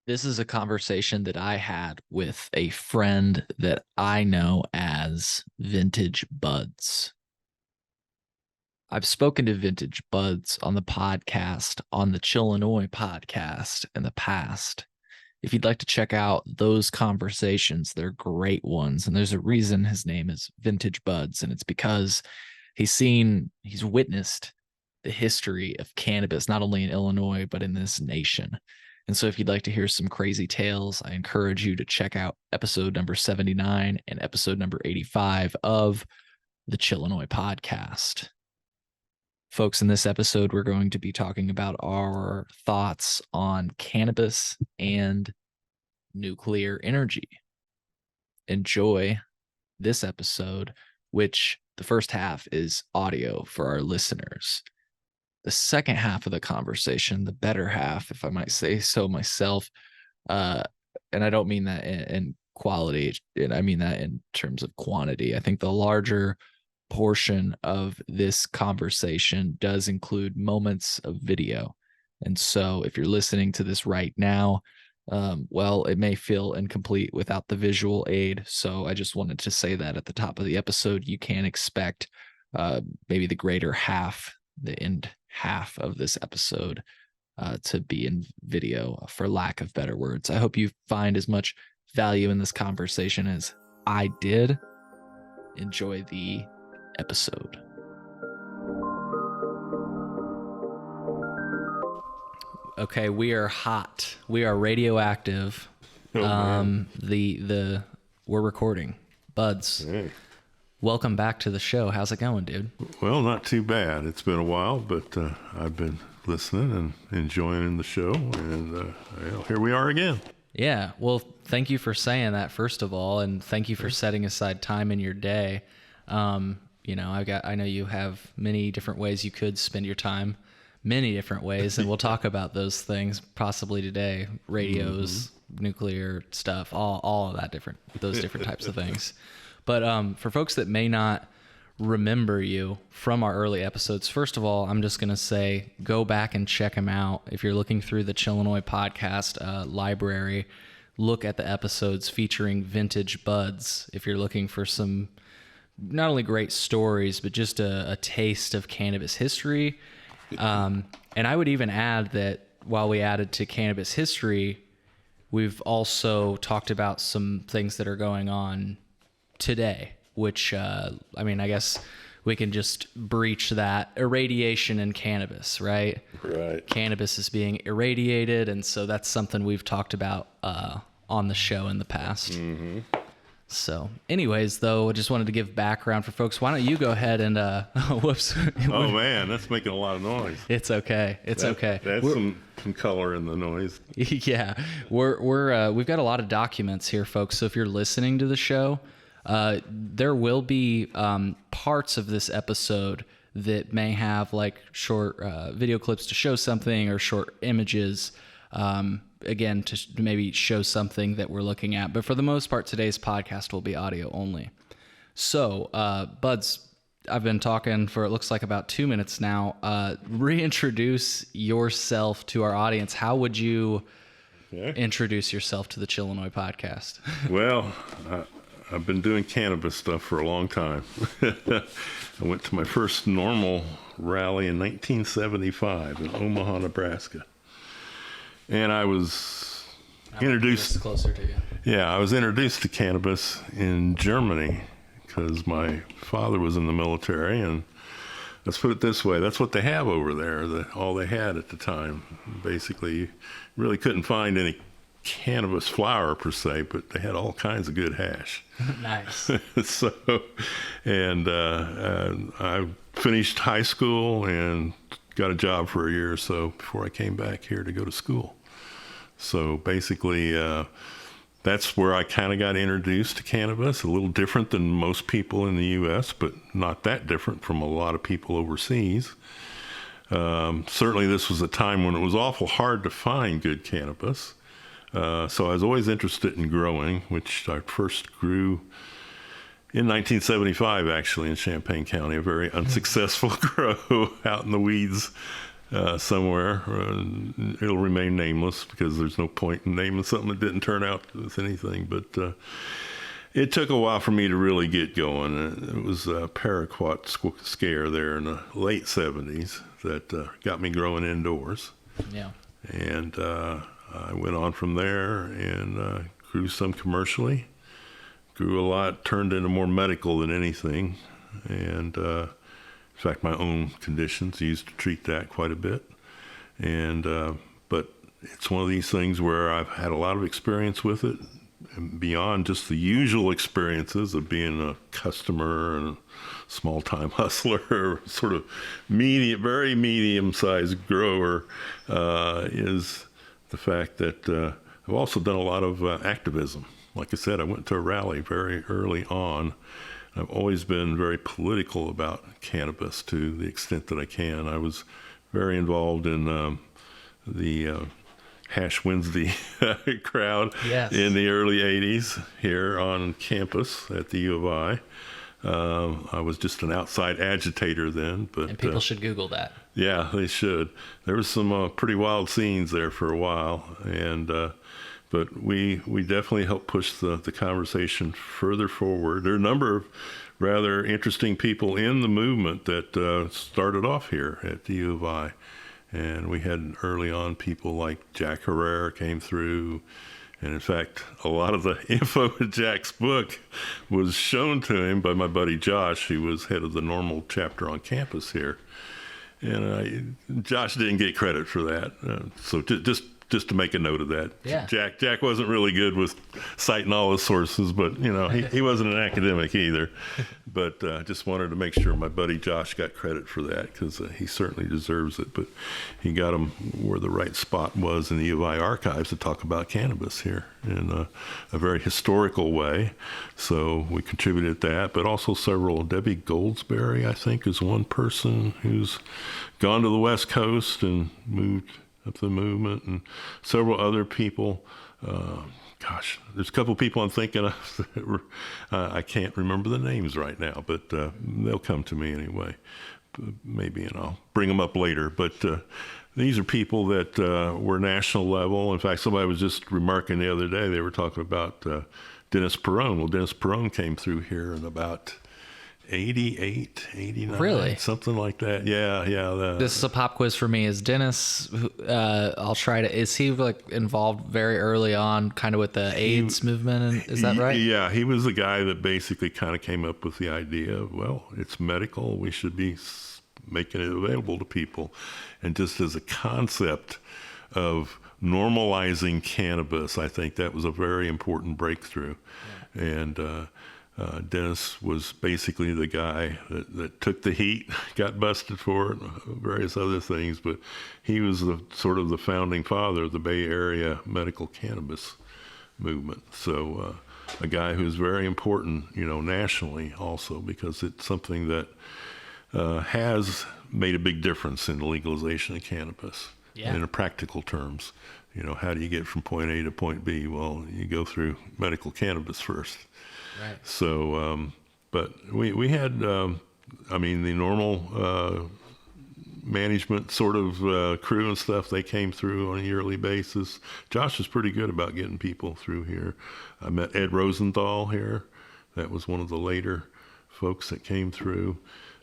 This is a conversation that I had with a friend that I know as Vintage Buds. I've spoken to Vintage Buds on the podcast, on the Chillinois podcast in the past. If you'd like to check out those conversations, they're great ones. And there's a reason his name is Vintage Buds, and it's because he's witnessed the history of cannabis, not only in Illinois, but in this nation. And so if you'd like to hear some crazy tales, I encourage you to check out episode number 79 and episode number 85 of the Chillinois podcast. Folks, in this episode, we're going to be talking about our thoughts on cannabis and nuclear energy. Enjoy this episode, which the first half is audio for our listeners. The second half of the conversation, the better half, if I might say so myself, and I don't mean that in quality, and I mean that in terms of quantity. I think the larger portion of this conversation does include moments of video. And so if you're listening to this right now, well, it may feel incomplete without the visual aid. So I just wanted to say that at the top of the episode, you can expect maybe the greater half, the end half of this episode to be in video, for lack of better words. I hope you find as much value in this conversation as I did. Enjoy the episode. Okay, we are hot. We are radioactive. Man. We're recording. Buds. Hey. Welcome back to the show. How's it going, dude? Well, not too bad. It's been a while, but I've been listening and enjoying the show, and here we are again. Yeah. Well, thank you for saying that, first of all, and thank you for setting aside time in your day. I know you have many different ways you could spend your time, many different ways, and we'll talk about those things possibly today. Radios, nuclear stuff, all of that those different types of things. But for folks that may not remember you from our early episodes, first of all, I'm just going to say go back and check them out. If you're looking through the Chillinois podcast library, look at the episodes featuring Vintage Buds. If you're looking for some not only great stories, but just a taste of cannabis history. And I would even add that while we added to cannabis history, we've also talked about some things that are going on today, which, I guess we can just breach that irradiation in cannabis, right? Right. Cannabis is being irradiated, and so that's something we've talked about on the show in the past. Mm-hmm. So anyways, though, I just wanted to give background for folks. Why don't you go ahead and, whoops. Oh, man, that's making a lot of noise. It's okay. It's okay. That's some color in the noise. Yeah. We've got a lot of documents here, folks. So if you're listening to the show, there will be parts of this episode that may have like short video clips to show something or short images, again, to maybe show something that we're looking at. But for the most part, today's podcast will be audio only. So, Buds, I've been talking for, it looks like about 2 minutes now. Reintroduce yourself to our audience. How would you introduce yourself to the Chillinois podcast? Well, I've been doing cannabis stuff for a long time. I went to my first normal rally in 1975 in Omaha, Nebraska. And I was introduced closer to you. Yeah, I was introduced to cannabis in Germany because my father was in the military, and let's put it this way, that's what they have over there, all they had at the time. Basically, you really couldn't find any cannabis flower per se, but they had all kinds of good hash. Nice. I finished high school and got a job for a year or so before I came back here to go to school. So basically, that's where I kind of got introduced to cannabis, a little different than most people in the U.S., but not that different from a lot of people overseas. Certainly this was a time when it was awful hard to find good cannabis. So I was always interested in growing, which I first grew in 1975, actually, in Champaign County, a very unsuccessful grow out in the weeds somewhere. It'll remain nameless because there's no point in naming something that didn't turn out with anything. But it took a while for me to really get going. It was a paraquat scare there in the late 70s that got me growing indoors. Yeah. And I went on from there and grew some commercially. Grew a lot, turned into more medical than anything. And in fact, my own conditions used to treat that quite a bit. And but it's one of these things where I've had a lot of experience with it, and beyond just the usual experiences of being a customer and a small-time hustler, sort of very medium-sized grower, is the fact that I've also done a lot of activism. Like I said, I went to a rally very early on. I've always been very political about cannabis to the extent that I can. I was very involved in the Hash Wednesday crowd in the early 80s here on campus at the U of I. I was just an outside agitator then. And people should Google that. Yeah, they should. There was some pretty wild scenes there for a while. But we definitely helped push the conversation further forward. There are a number of rather interesting people in the movement that started off here at the U of I. And we had early on people like Jack Herrera came through. And in fact, a lot of the info in Jack's book was shown to him by my buddy Josh, who was head of the normal chapter on campus here. And Josh didn't get credit for that. So just to make a note of that. Yeah. Jack wasn't really good with citing all his sources, but he wasn't an academic either. But just wanted to make sure my buddy Josh got credit for that because he certainly deserves it. But he got him where the right spot was in the U of I archives to talk about cannabis here in a very historical way. So we contributed that, but also several. Debbie Goldsberry, I think, is one person who's gone to the West Coast and moved up the movement, and several other people. There's a couple of people I'm thinking of that I can't remember the names right now, but they'll come to me anyway, maybe, and I'll bring them up later. But these are people that were national level. In fact, somebody was just remarking the other day, they were talking about Dennis Perrone. Well, Dennis Perrone came through here in about 88, 89, really, something like that. Yeah. This is a pop quiz for me. Is Dennis? I'll try to. Is he like involved very early on, kind of with the AIDS movement? And is that right? Yeah, he was the guy that basically kind of came up with the idea of, well, it's medical. We should be making it available to people, and just as a concept of normalizing cannabis, I think that was a very important breakthrough, and. Dennis was basically the guy that took the heat, got busted for it, various other things, but he was sort of the founding father of the Bay Area medical cannabis movement. So a guy who's very important, nationally also, because it's something that has made a big difference in the legalization of cannabis in practical terms. How do you get from point A to point B? Well, you go through medical cannabis first. Right. So, but we had, the normal management sort of crew and stuff, they came through on a yearly basis. Josh was pretty good about getting people through here. I met Ed Rosenthal here. That was one of the later folks that came through.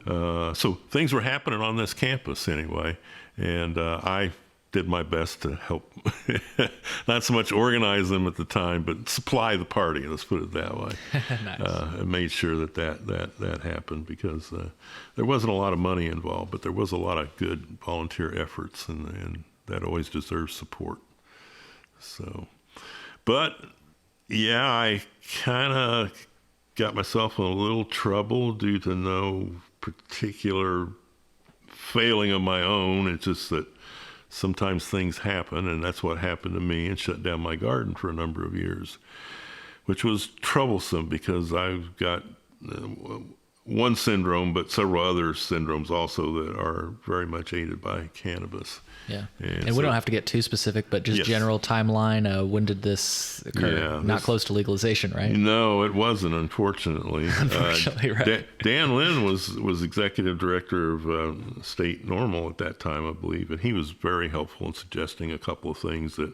So things were happening on this campus anyway, and I did my best to help, not so much organize them at the time, but supply the party, let's put it that way. Nice. And made sure that happened because there wasn't a lot of money involved, but there was a lot of good volunteer efforts, and that always deserves support. So, but yeah, I kind of got myself in a little trouble due to no particular failing of my own. It's just that sometimes things happen, and that's what happened to me, and shut down my garden for a number of years, which was troublesome because I've got one syndrome, but several other syndromes also that are very much aided by cannabis. Yeah. And And so, we don't have to get too specific, but just yes. general timeline. When did this occur? Yeah, Not close to legalization, right? No, it wasn't, unfortunately. Unfortunately, right. Dan Lynn was executive director of State Normal at that time, I believe, and he was very helpful in suggesting a couple of things that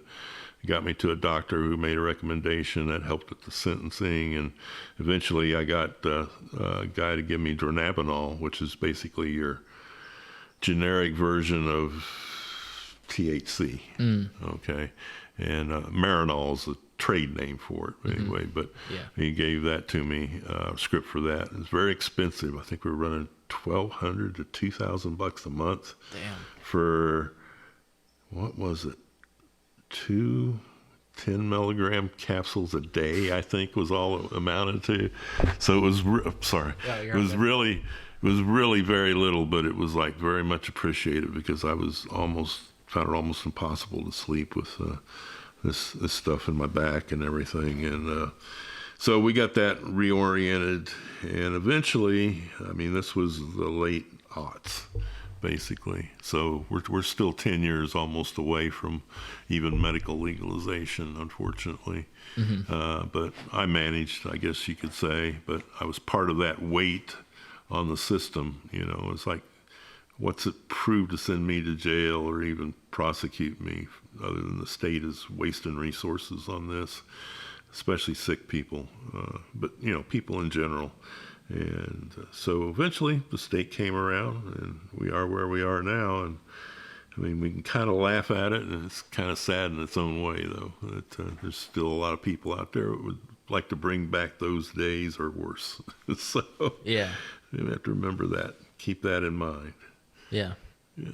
got me to a doctor who made a recommendation that helped at the sentencing, and eventually I got a guy to give me dronabinol, which is basically your generic version of THC. Okay, and Marinol is a trade name for it anyway. But Yeah. he gave that to me, script for that. It's very expensive. I think we were running $1,200 to $2,000 a month. Damn. For what was it? 2 10-milligram capsules a day, I think, was all it amounted to. So it was Yeah, it was really very little, but it was like very much appreciated because I was found it almost impossible to sleep with this stuff in my back and everything. And so we got that reoriented, and eventually, I mean, this was the late aughts, basically. So we're still 10 years almost away from even medical legalization, unfortunately. But I managed, I guess you could say, but I was part of that weight on the system. You know, it's like, what's it prove to send me to jail or even prosecute me, other than the state is wasting resources on this, especially sick people, but, you know, people in general. And so eventually the state came around, and we are where we are now. And I mean, we can kind of laugh at it, and it's kind of sad in its own way, though, that there's still a lot of people out there that would like to bring back those days or worse. So Yeah. you have to remember that. Keep that in mind. Yeah. Yeah.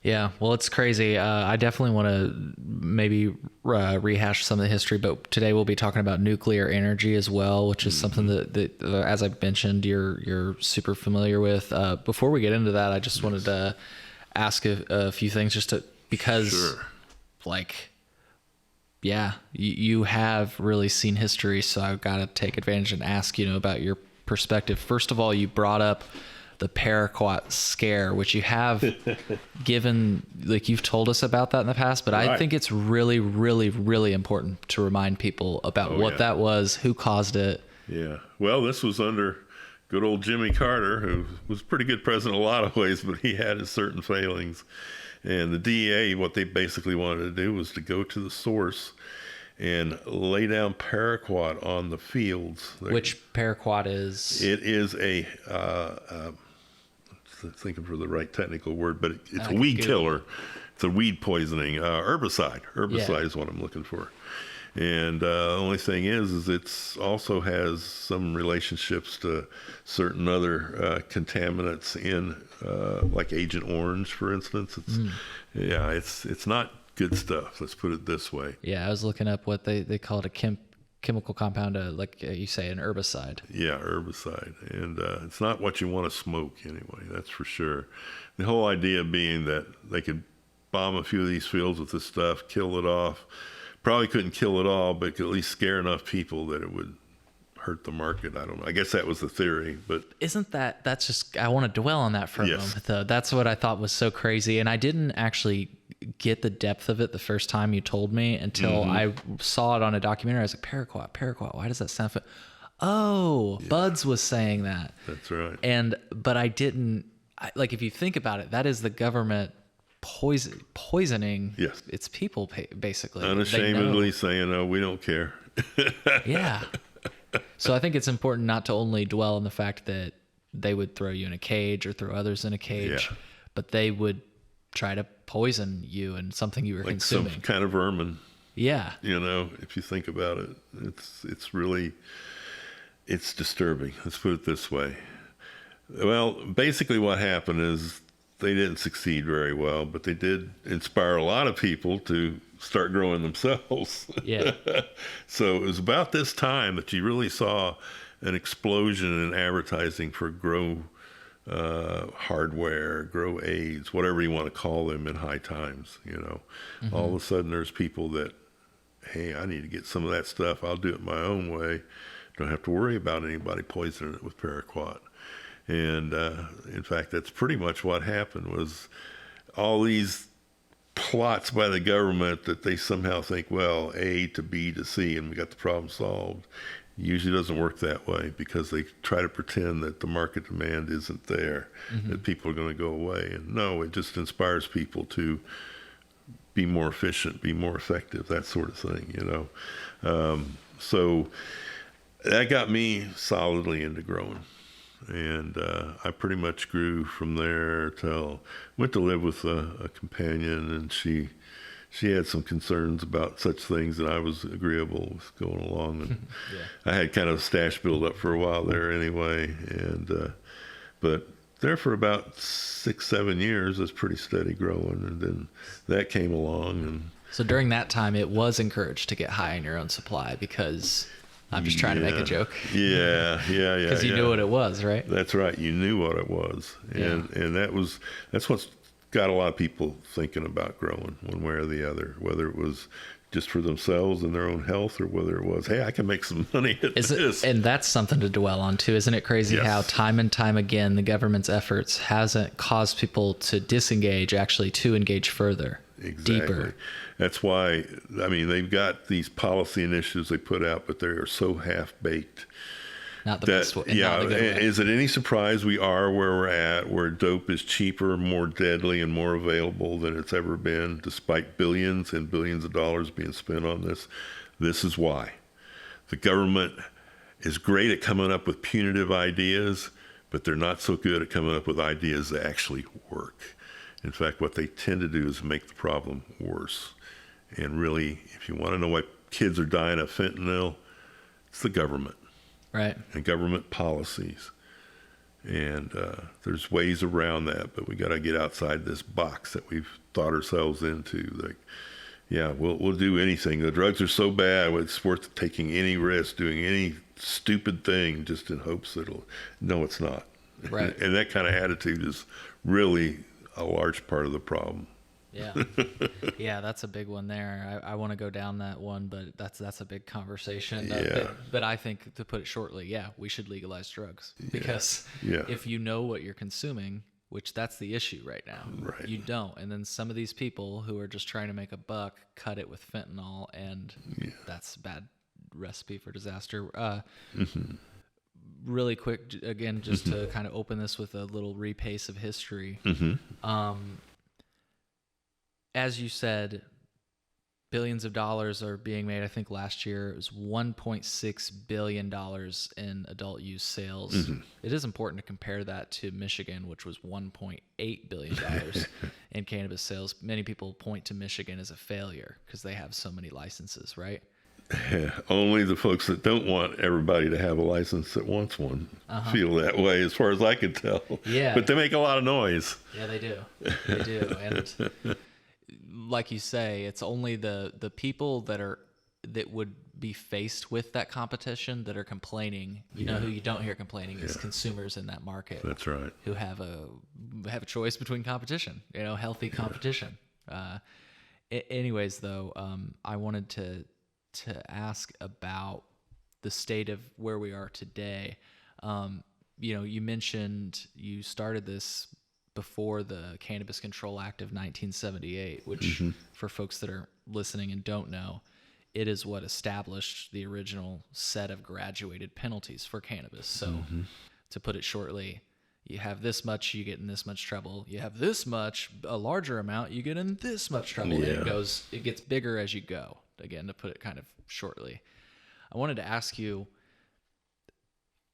Yeah, well, it's crazy. I definitely want to maybe rehash some of the history, but today we'll be talking about nuclear energy as well, which is something that as I mentioned, you're super familiar with. Before we get into that, I just wanted to ask a few things, because, Sure. like, yeah, you have really seen history, so I've got to take advantage and ask, about your perspective. First of all, you brought up the paraquat scare, which you have given, like, you've told us about that in the past, but I Right. think it's really, really, really important to remind people about what yeah. that was, who caused it. Yeah. Well, this was under good old Jimmy Carter, who was a pretty good president in a lot of ways, but he had his certain failings. And the DEA, what they basically wanted to do was to go to the source and lay down paraquat on the fields. Which paraquat is? It is thinking for the right technical word, but it's a can weed Google. killer. It's a weed poisoning, herbicide. Herbicide Yeah. is what I'm looking for. And the only thing is it's also has some relationships to certain other contaminants in, like Agent Orange, for instance. It's not good stuff. Let's put it this way. Yeah, I was looking up what they call it, a chemical compound, like you say, an herbicide. Yeah, herbicide. And it's not what you want to smoke anyway, that's for sure. The whole idea being that they could bomb a few of these fields with this stuff, kill it off. Probably couldn't kill it all, but could at least scare enough people that it would hurt the market. I don't know. I guess that was the theory, but Isn't that's just, I want to dwell on that for a Yes. moment, though. That's what I thought was so crazy. And I didn't actually get the depth of it the first time you told me until I saw it on a documentary. I was like, paraquat, why does that sound Oh, Buds was saying that. that's right. But I didn't, like, if you think about it, that is the government poisoning Yes. its people, basically. They Unashamedly know. saying, "Oh, we don't care." Yeah. So I think it's important not to only dwell on the fact that they would throw you in a cage or throw others in a cage, Yeah. but they would try to poison you and something you were Like consuming. some kind of vermin. Yeah. If you think about it, it's really, it's disturbing. Let's put it this way. Well, basically what happened is they didn't succeed very well, but they did inspire a lot of people to start growing themselves. Yeah. So it was about this time that you really saw an explosion in advertising for grow hardware, grow aids, whatever you want to call them in high times. All of a sudden there's people that, hey, I need to get some of that stuff. I'll do it my own way. Don't have to worry about anybody poisoning it with paraquat. And in fact, that's pretty much what happened. Was all these plots by the government that they somehow think, well, A to B to C, and we got the problem solved. Usually doesn't work that way, because they try to pretend that the market demand isn't there, that people are going to go away. And no, it just inspires people to be more efficient, be more effective, that sort of thing, you know. So that got me solidly into growing. And I pretty much grew from there till went to live with a companion, and she had some concerns about such things, and I was agreeable with going along. And I had kind of a stash build up for a while there anyway. And but there for about 6-7 years, it was pretty steady growing, and then that came along. And So during that time, it was encouraged to get high on your own supply, because I'm just trying to make a joke. Yeah. Because you knew what it was, right? That's right. You knew what it was. And that's what's got a lot of people thinking about growing one way or the other, whether it was just for themselves and their own health, or whether it was, hey, I can make some money at this. And that's something to dwell on too. Isn't it crazy how time and time again, the government's efforts hasn't caused people to disengage, actually to engage further, deeper. That's why, I mean, they've got these policy initiatives they put out, but they are so half-baked. Not the best way. Yeah, is it any surprise we are where we're at, where dope is cheaper, more deadly, and more available than it's ever been, despite billions and billions of dollars being spent on this? This is why. The government is great at coming up with punitive ideas, but they're not so good at coming up with ideas that actually work. In fact, what they tend to do is make the problem worse. And really, if you want to know why kids are dying of fentanyl, it's the government. Right. And government policies. And there's ways around that, but we got to get outside this box that we've thought ourselves into. Like, yeah, we'll do anything. The drugs are so bad, it's worth taking any risk, doing any stupid thing just in hopes that no, it's not. Right. And that kind of attitude is really a large part of the problem. Yeah. Yeah, that's a big one there. I want to go down that one, but that's a big conversation. But I think, to put it shortly, we should legalize drugs, because if you know what you're consuming, which that's the issue right now, you don't. And then some of these people who are just trying to make a buck cut it with fentanyl, and that's a bad recipe for disaster. Really quick, again, just to kind of open this with a little repace of history. As you said, billions of dollars are being made. I think last year it was $1.6 billion in adult use sales. It is important to compare that to Michigan, which was $1.8 billion in cannabis sales. Many people point to Michigan as a failure because they have so many licenses, right? Only the folks that don't want everybody to have a license that wants one feel that way, as far as I can tell. Yeah. But they make a lot of noise. Yeah, they do. They do. And like you say, it's only the people that would be faced with that competition that are complaining. You know who you don't hear complaining is consumers in that market. That's right. Who have a choice between competition, healthy competition. Anyways, though, I wanted to ask about the state of where we are today. You mentioned you started this before the Cannabis Control Act of 1978, which for folks that are listening and don't know, it is what established the original set of graduated penalties for cannabis. So to put it shortly, you have this much, you get in this much trouble. You have this much, a larger amount, you get in this much trouble. Yeah. And it gets bigger as you go. Again, to put it kind of shortly, I wanted to ask you,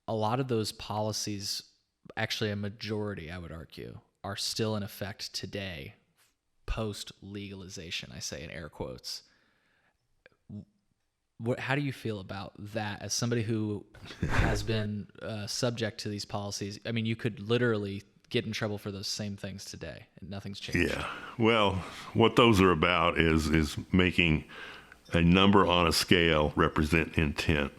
a lot of those policies, actually a majority, I would argue, are still in effect today, post legalization. I say in air quotes. How do you feel about that as somebody who has been subject to these policies? I mean, you could literally get in trouble for those same things today, and nothing's changed. Yeah. Well, what those are about is making a number on a scale represent intent.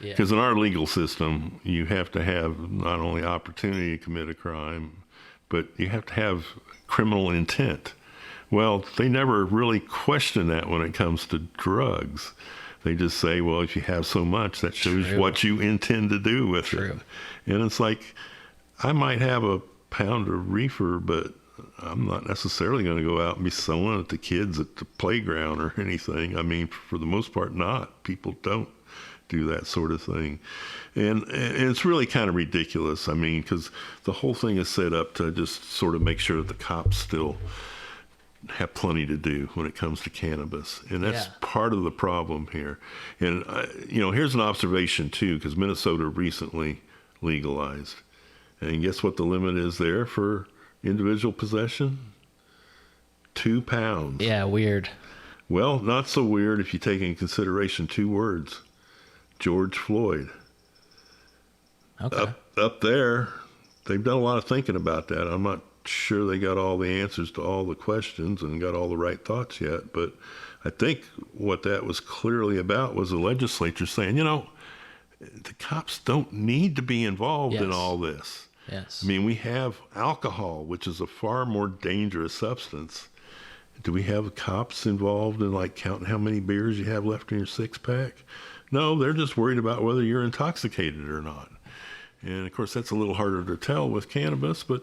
Because in our legal system, you have to have not only opportunity to commit a crime, but you have to have criminal intent. Well, they never really question that when it comes to drugs. They just say, well, if you have so much, that shows what you intend to do with it. And it's like, I might have a pound of reefer, but I'm not necessarily going to go out and be selling it to kids at the playground or anything. I mean, for the most part, not. People don't do that sort of thing. And it's really kind of ridiculous. I mean, because the whole thing is set up to just sort of make sure that the cops still have plenty to do when it comes to cannabis. And that's part of the problem here. And, here's an observation, too, because Minnesota recently legalized. And guess what the limit is there for individual possession? 2 pounds. Yeah, weird. Well, not so weird if you take into consideration 2 words. George Floyd. Okay. Up there, they've done a lot of thinking about that. I'm not sure they got all the answers to all the questions and got all the right thoughts yet, but I think what that was clearly about was the legislature saying, the cops don't need to be involved in all this. Yes. I mean, we have alcohol, which is a far more dangerous substance. Do we have cops involved in like counting how many beers you have left in your 6-pack? No, they're just worried about whether you're intoxicated or not. And of course, that's a little harder to tell with cannabis, but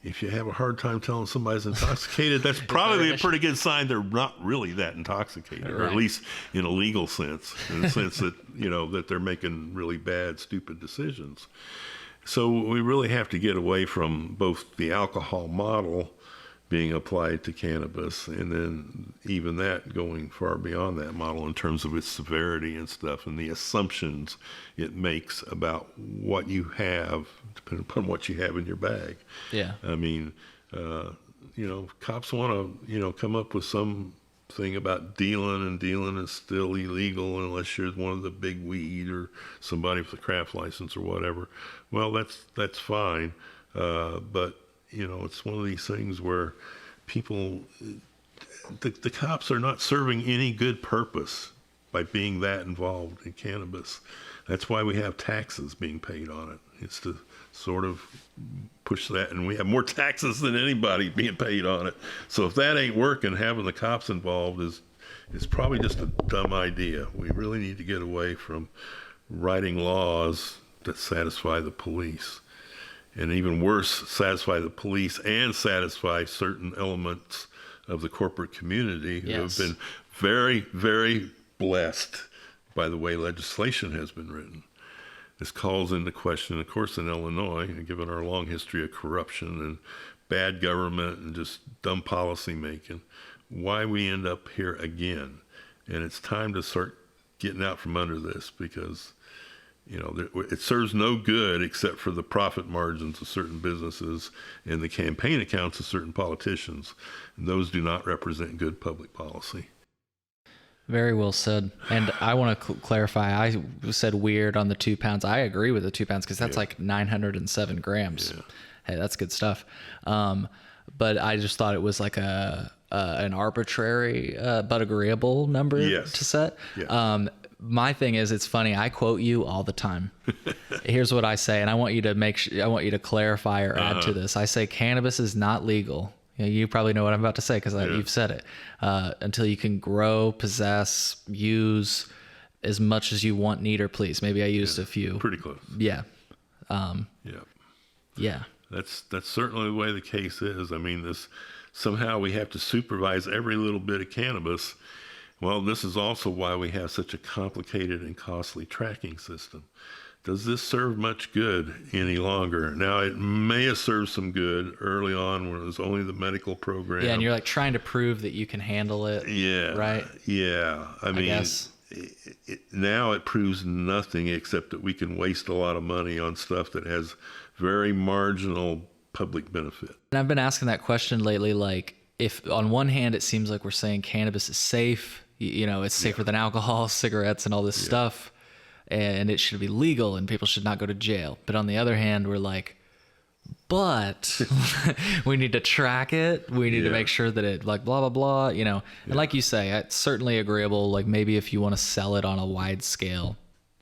if you have a hard time telling somebody's intoxicated, that's probably a pretty good sign they're not really that intoxicated, or at least in a legal sense, in the sense that, that they're making really bad, stupid decisions. So we really have to get away from both the alcohol model being applied to cannabis, and then even that going far beyond that model in terms of its severity and stuff, and the assumptions it makes about what you have, depending upon what you have in your bag. Yeah. I mean, cops want to, come up with some thing about dealing is still illegal unless you're one of the big weed or somebody with a craft license or whatever. Well, that's fine, but it's one of these things where people, the cops are not serving any good purpose by being that involved in cannabis. That's why we have taxes being paid on it. It's to sort of push that, and we have more taxes than anybody being paid on it. So if that ain't working, having the cops involved is probably just a dumb idea. We really need to get away from writing laws that satisfy the police. And even worse, satisfy the police and satisfy certain elements of the corporate community who have been very, very blessed by the way legislation has been written. This calls into question, of course, in Illinois, given our long history of corruption and bad government and just dumb policy making, why we end up here again. And it's time to start getting out from under this, because it serves no good except for the profit margins of certain businesses and the campaign accounts of certain politicians. And those do not represent good public policy. Very well said. And I want to clarify, I said weird on the 2 pounds. I agree with the 2 pounds because that's like 907 grams. Yeah. Hey, that's good stuff. But I just thought it was like an arbitrary but agreeable number to set. Yes. My thing is, it's funny. I quote you all the time. Here's what I say, and I want you to I want you to clarify or add to this. I say cannabis is not legal. You probably know what I'm about to say because you've said it. Until you can grow, possess, use as much as you want, need, or please. Maybe I used a few. Pretty close. Yeah. Yeah. That's certainly the way the case is. I mean, somehow we have to supervise every little bit of cannabis. Well, this is also why we have such a complicated and costly tracking system. Does this serve much good any longer? Now, it may have served some good early on when it was only the medical program. Yeah, and you're like trying to prove that you can handle it. Yeah. Right? Yeah. I mean, now it proves nothing except that we can waste a lot of money on stuff that has very marginal public benefit. And I've been asking that question lately, like, if on one hand it seems like we're saying cannabis is safe, it's safer than alcohol, cigarettes, and all this stuff, and it should be legal and people should not go to jail. But on the other hand, we're like, but we need to track it. We need to make sure that it like blah, blah, blah, And like you say, it's certainly agreeable. Like maybe if you want to sell it on a wide scale,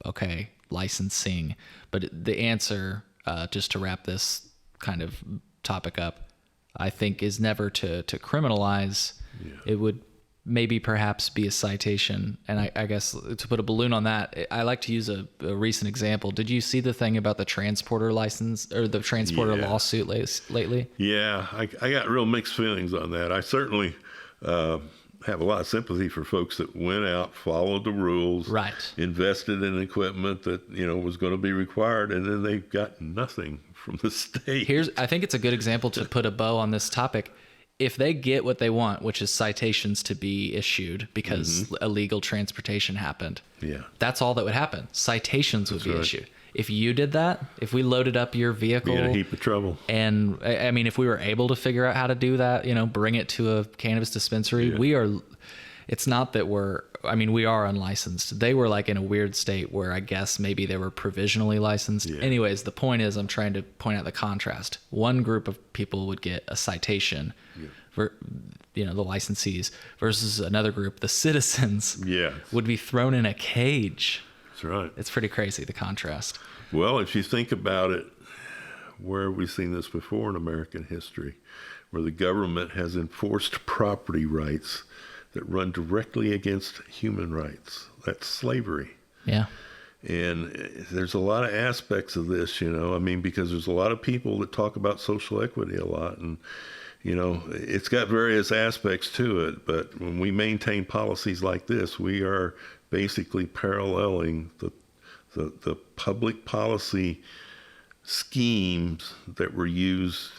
okay, licensing. But the answer, just to wrap this kind of topic up, I think is never to criminalize. It would maybe perhaps be a citation. And I guess to put a balloon on that, I like to use a recent example. Did you see the thing about the transporter license or the transporter lawsuit lately? Yeah, I got real mixed feelings on that. I certainly have a lot of sympathy for folks that went out, followed the rules, right, invested in equipment that, was going to be required, and then they got nothing from the state. I think it's a good example to put a bow on this topic. If they get what they want, which is citations to be issued because illegal transportation happened, that's all that would happen. Citations would be issued. If you did that, if we loaded up your vehicle, be in a heap of trouble. And I mean, if we were able to figure out how to do that, bring it to a cannabis dispensary, it's not that we are unlicensed. They were like in a weird state where I guess maybe they were provisionally licensed. Yeah. Anyways, the point is I'm trying to point out the contrast. One group of people would get a citation for, the licensees, versus another group, the citizens, would be thrown in a cage. That's right. It's pretty crazy, the contrast. Well, if you think about it, where have we seen this before in American history, where the government has enforced property rights that run directly against human rights? That's slavery. Yeah. And there's a lot of aspects of this, because there's a lot of people that talk about social equity a lot, and it's got various aspects to it. But when we maintain policies like this, we are basically paralleling the public policy schemes that were used.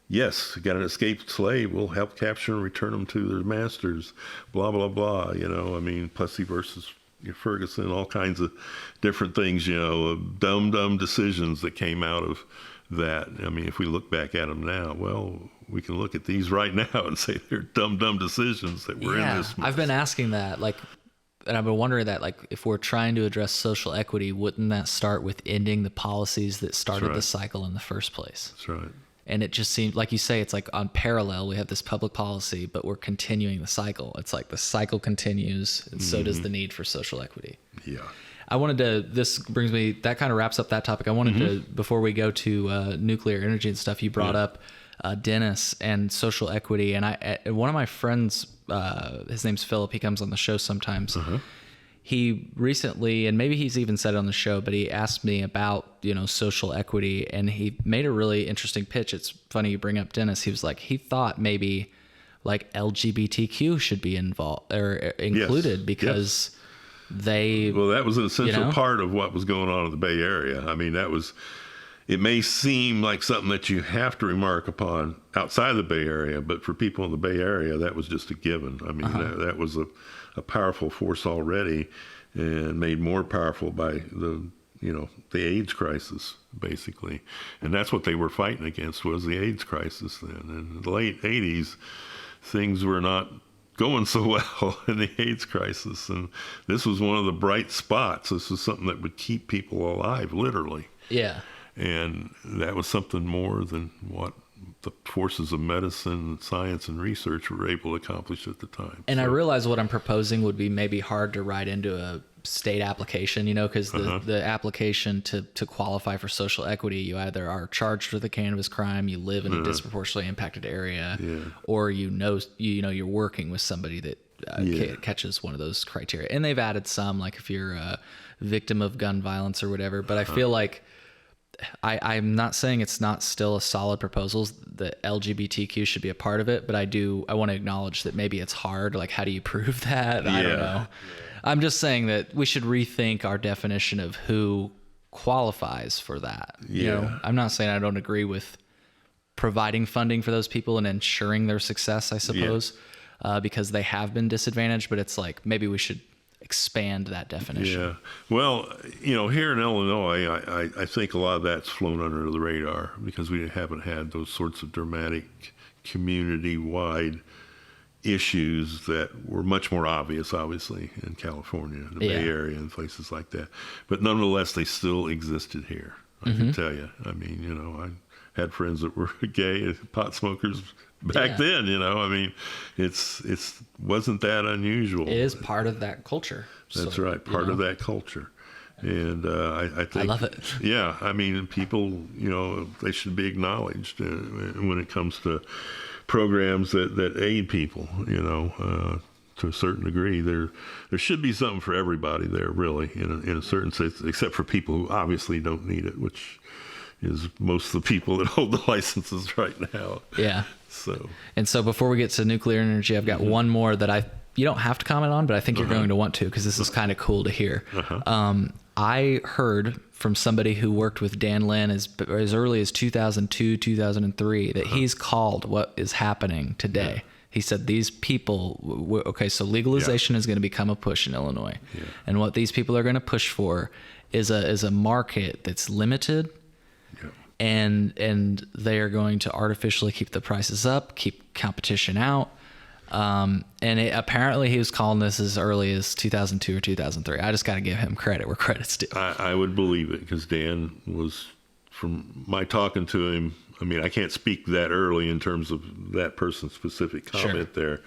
Yes, you got an escaped slave, we'll help capture and return them to their masters, blah, blah, blah. Plessy versus Ferguson, all kinds of different things, dumb decisions that came out of that. If we look back at them now, well, we can look at these right now and say they're dumb decisions that were in this. I've been asking that, and I've been wondering that, if we're trying to address social equity, wouldn't that start with ending the policies that started the cycle in the first place? That's right. And it just seems, like you say, it's like on parallel, we have this public policy, but we're continuing the cycle. It's like the cycle continues, and so does the need for social equity. Yeah. This brings me, that kind of wraps up that topic. I wanted to, before we go to nuclear energy and stuff, you brought up Dennis and social equity. And one of my friends, his name's Philip, he comes on the show sometimes. He recently, and maybe he's even said it on the show, but he asked me about, social equity, and he made a really interesting pitch. It's funny you bring up Dennis. He was like, he thought maybe like LGBTQ should be involved or included because that was an essential part of what was going on in the Bay Area. It may seem like something that you have to remark upon outside of the Bay Area, but for people in the Bay Area, that was just a given. That was a powerful force already, and made more powerful by the AIDS crisis, basically. And that's what they were fighting against, was the AIDS crisis then. In the late 80s, things were not going so well in the AIDS crisis, and this was one of the bright spots. This was something that would keep people alive, literally. Yeah. And that was something more than what the forces of medicine, science, and research were able to accomplish at the time. And I realize what I'm proposing would be maybe hard to write into a state application, because the application to qualify for social equity, you either are charged with a cannabis crime, you live in a disproportionately impacted area, or you're working with somebody that catches one of those criteria. And they've added some, like if you're a victim of gun violence or whatever. But I feel like I'm not saying it's not still a solid proposal that LGBTQ should be a part of it, but I want to acknowledge that maybe it's hard. Like, how do you prove that? I don't know. I'm just saying that we should rethink our definition of who qualifies for that. I'm not saying I don't agree with providing funding for those people and ensuring their success, I suppose, because they have been disadvantaged, but it's like, maybe we should expand that definition. Yeah. Well, here in Illinois, I think a lot of that's flown under the radar because we haven't had those sorts of dramatic community-wide issues that were much more obvious, obviously, in California, the Bay Area, and places like that. But nonetheless, they still existed here. I can tell you. I had friends that were gay pot smokers back then. It's wasn't that unusual. It is part of that culture. That's right, part of that culture. And I think I love it. Yeah, people, they should be acknowledged when it comes to programs that aid people, to a certain degree. There should be something for everybody there, really, in a certain sense, except for people who obviously don't need it, which is most of the people that hold the licenses right now. Yeah. So. And so before we get to nuclear energy, I've got one more that you don't have to comment on, but I think you're going to want to, because this is kind of cool to hear. I heard from somebody who worked with Dan Lin as early as 2002, 2003, that he's called what is happening today. He said these people, okay, so legalization is going to become a push in Illinois. And what these people are going to push for is a market that's limited, and they are going to artificially keep the prices up, keep competition out. Apparently he was calling this as early as 2002 or 2003. I just got to give him credit where credit's due. I would believe it, because Dan was, from my talking to him, I mean, I can't speak that early in terms of that person's specific comment there,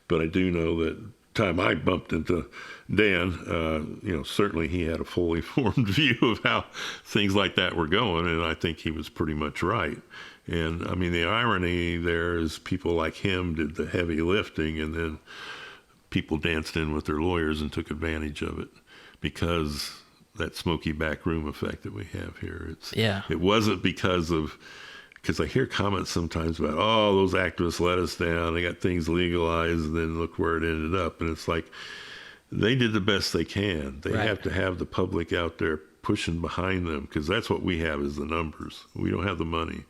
but I do know that time I bumped into Dan, certainly he had a fully formed view of how things like that were going, and I think he was pretty much right. And I mean, the irony there is people like him did the heavy lifting, and then people danced in with their lawyers and took advantage of it, because that smoky back room effect that we have here. It wasn't because I hear comments sometimes about, oh, those activists let us down, they got things legalized, and then look where it ended up. And it's like, they did the best they can. They have to have the public out there pushing behind them, because that's what we have, is the numbers. We don't have the money.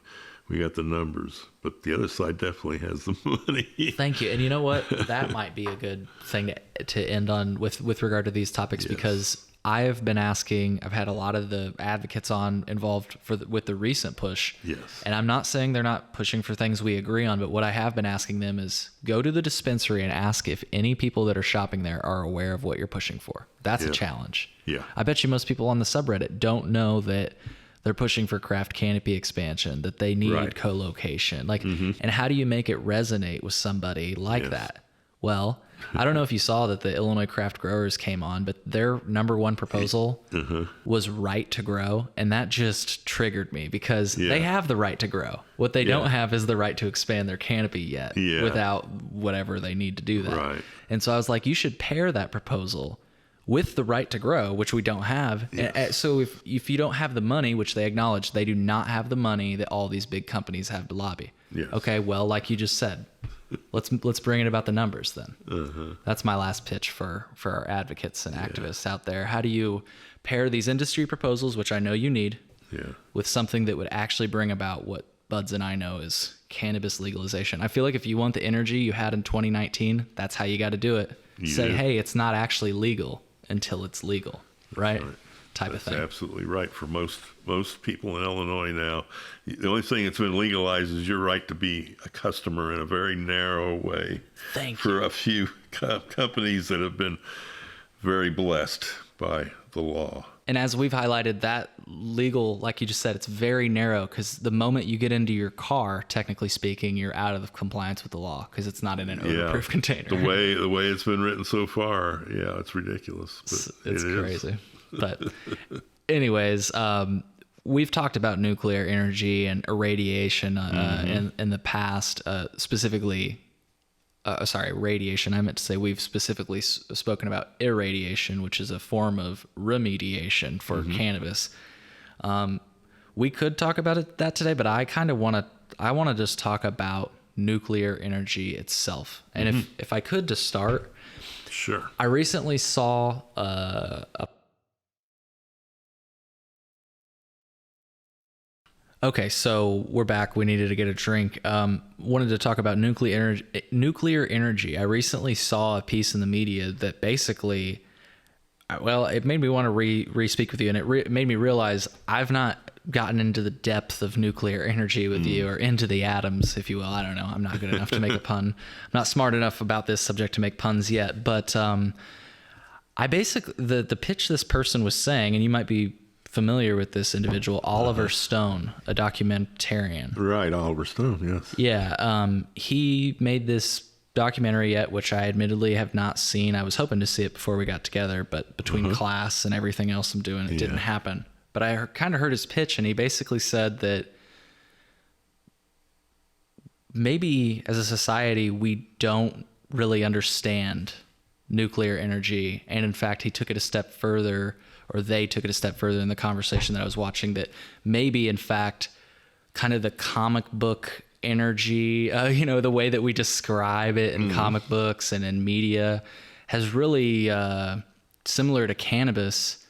We got the numbers, but the other side definitely has the money. Thank you. And you know what? That might be a good thing to end on with regard to these topics, because I've been asking, I've had a lot of the advocates involved with the recent push. Yes. And I'm not saying they're not pushing for things we agree on, but what I have been asking them is go to the dispensary and ask if any people that are shopping there are aware of what you're pushing for. That's a challenge. Yeah. I bet you most people on the subreddit don't know that they're pushing for craft canopy expansion, that they need co-location. And how do you make it resonate with somebody like that? Well, I don't know if you saw that the Illinois craft growers came on, but their number one proposal was right to grow. And that just triggered me, because they have the right to grow. What they don't have is the right to expand their canopy yet without whatever they need to do that. Right. And so I was like, you should pair that proposal with the right to grow, which we don't have. Yes. So if you don't have the money, which they acknowledge, they do not have the money that all these big companies have to lobby. Yes. Okay, well, like you just said, let's bring it about the numbers then. That's my last pitch for our advocates and activists out there. How do you pair these industry proposals, which I know you need, with something that would actually bring about what Buds and I know is cannabis legalization? I feel like if you want the energy you had in 2019, that's how you got to do it. Say, hey, it's not actually legal until it's legal, right? Type of thing. That's absolutely right. For most people in Illinois now, the only thing that's been legalized is your right to be a customer in a very narrow way. For a few companies that have been very blessed by the law. And as we've highlighted, that legal, like you just said, it's very narrow, because the moment you get into your car, technically speaking, you're out of compliance with the law, because it's not in an odor-proof container. The way it's been written so far, it's ridiculous. But it's crazy. But anyways, we've talked about nuclear energy and irradiation in the past, specifically. Radiation. I meant to say we've specifically spoken about irradiation, which is a form of remediation for cannabis. We could talk about that today, but I kind of want to just talk about nuclear energy itself. And if I could, to start, sure. I recently saw Okay, so we're back. We needed to get a drink. Wanted to talk about nuclear energy. I recently saw a piece in the media that basically, it made me want to re-speak with you, and it made me realize I've not gotten into the depth of nuclear energy with you, or into the atoms, if you will. I don't know. I'm not good enough to make a pun. I'm not smart enough about this subject to make puns yet. But I basically, the pitch this person was saying, and you might be familiar with this individual, Oliver Stone, a documentarian. Right, Oliver Stone, yes. Yeah, he made this documentary yet, which I admittedly have not seen. I was hoping to see it before we got together, but between class and everything else I'm doing, it didn't happen. But I kind of heard his pitch, and he basically said that maybe as a society, we don't really understand nuclear energy. And in fact, he took it a step further, or they took it a step further in the conversation that I was watching, that maybe in fact, kind of the comic book energy, the way that we describe it in comic books and in media has really, similar to cannabis,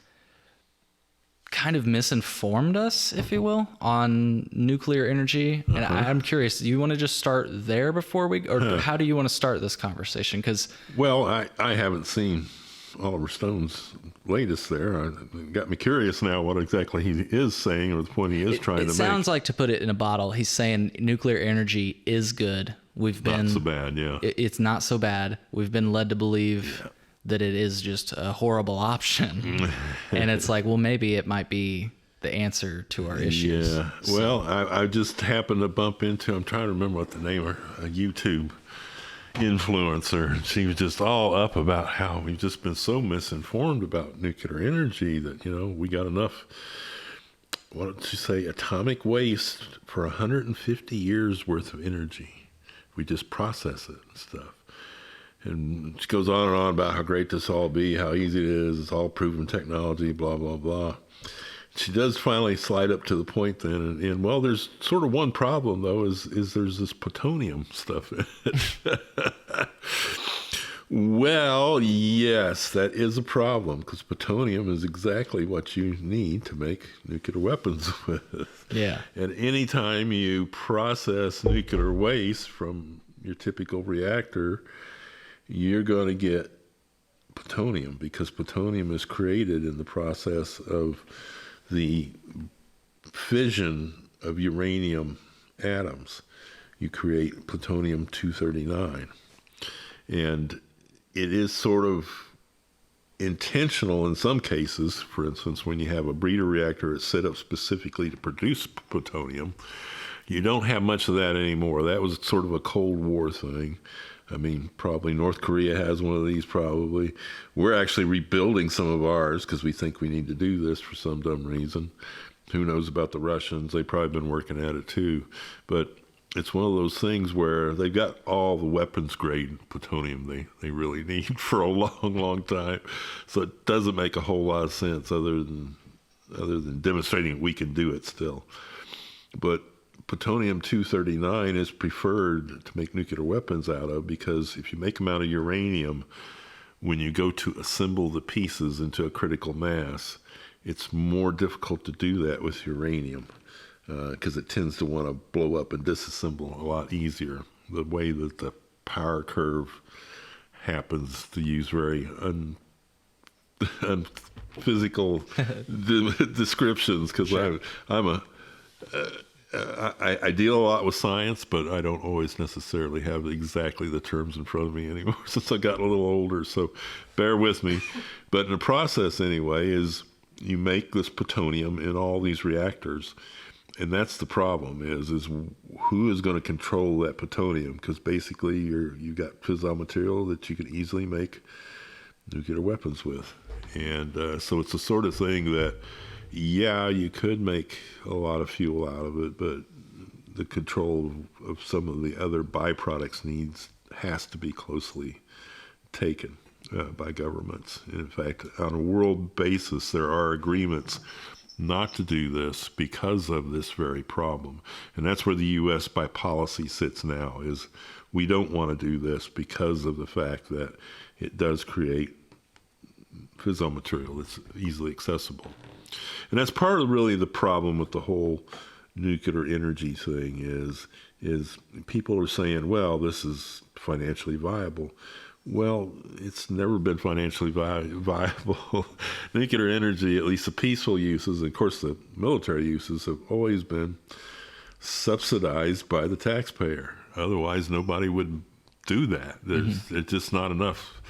kind of misinformed us, if you will, on nuclear energy. And I'm curious, do you want to just start there before or how do you want to start this conversation? Well, I haven't seen Oliver Stone's latest there. It got me curious now what exactly he is saying, or the point he is trying to make. It sounds like, to put it in a bottle, he's saying nuclear energy is good. Not so bad, yeah. It's not so bad. We've been led to believe that it is just a horrible option. And it's like, well, maybe it might be the answer to our issues. Yeah. So. Well, I just happened to bump into, I'm trying to remember what the name of a YouTube influencer. She was just all up about how we've just been so misinformed about nuclear energy that, we got enough, what did she say, atomic waste for 150 years worth of energy. We just process it and stuff. And she goes on and on about how great this all be, how easy it is, it's all proven technology, blah, blah, blah. She does finally slide up to the point then, and well, there's sort of one problem, though, is there's this plutonium stuff in it. Well, yes, that is a problem, because plutonium is exactly what you need to make nuclear weapons with. Yeah. And anytime you process nuclear waste from your typical reactor, you're going to get plutonium, because plutonium is created in the process of the fission of uranium atoms. You create plutonium-239. And it is sort of intentional in some cases. For instance, when you have a breeder reactor that's set up specifically to produce plutonium, you don't have much of that anymore. That was sort of a Cold War thing. I mean, probably North Korea has one of these, probably. We're actually rebuilding some of ours because we think we need to do this for some dumb reason. Who knows about the Russians? They've probably been working at it too. But it's one of those things where they've got all the weapons grade plutonium they really need for a long, long time. So it doesn't make a whole lot of sense other than demonstrating we can do it still. But plutonium-239 is preferred to make nuclear weapons out of, because if you make them out of uranium, when you go to assemble the pieces into a critical mass, it's more difficult to do that with uranium, because it tends to want to blow up and disassemble a lot easier. The way that the power curve happens, to use very unphysical descriptions, because Sure. I deal a lot with science, but I don't always necessarily have exactly the terms in front of me anymore since I got a little older, so bear with me. But in the process anyway, is you make this plutonium in all these reactors, and that's the problem, is who is going to control that plutonium? Because basically you got fissile material that you can easily make nuclear weapons with. And so it's the sort of thing that, yeah, you could make a lot of fuel out of it, but the control of some of the other byproducts has to be closely taken by governments. And in fact, on a world basis, there are agreements not to do this because of this very problem. And that's where the U.S. by policy sits now, is we don't want to do this because of the fact that it does create fissile material that's easily accessible. And that's part of really the problem with the whole nuclear energy thing is people are saying, well, this is financially viable. Well, it's never been financially viable. Nuclear energy, at least the peaceful uses, and of course the military uses, have always been subsidized by the taxpayer. Otherwise, nobody would do that. There's just not enough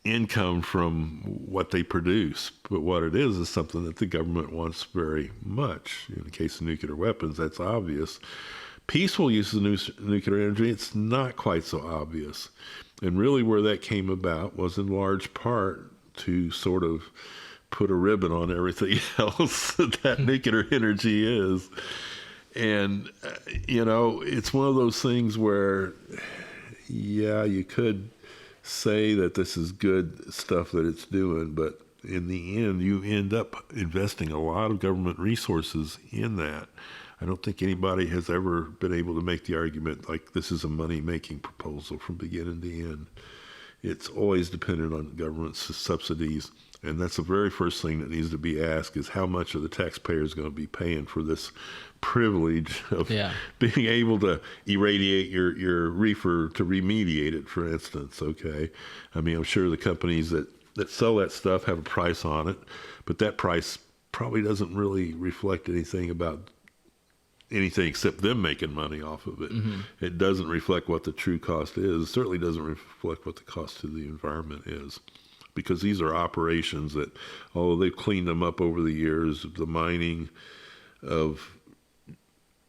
income from what they produce. But what it is something that the government wants very much. In the case of nuclear weapons, that's obvious. Peaceful use of nuclear energy, it's not quite so obvious. And really where that came about was in large part to sort of put a ribbon on everything else that nuclear energy is. And, it's one of those things where, yeah, you could say that this is good stuff that it's doing, but in the end, you end up investing a lot of government resources in that. I don't think anybody has ever been able to make the argument like this is a money-making proposal from beginning to end. It's always dependent on government subsidies, and that's the very first thing that needs to be asked is how much are the taxpayers going to be paying for this privilege of being able to irradiate your reefer to remediate it, for instance, okay? I mean, I'm sure the companies that sell that stuff have a price on it, but that price probably doesn't really reflect anything about anything except them making money off of it. Mm-hmm. It doesn't reflect what the true cost is. It certainly doesn't reflect what the cost to the environment is, because these are operations that, although they've cleaned them up over the years, the mining of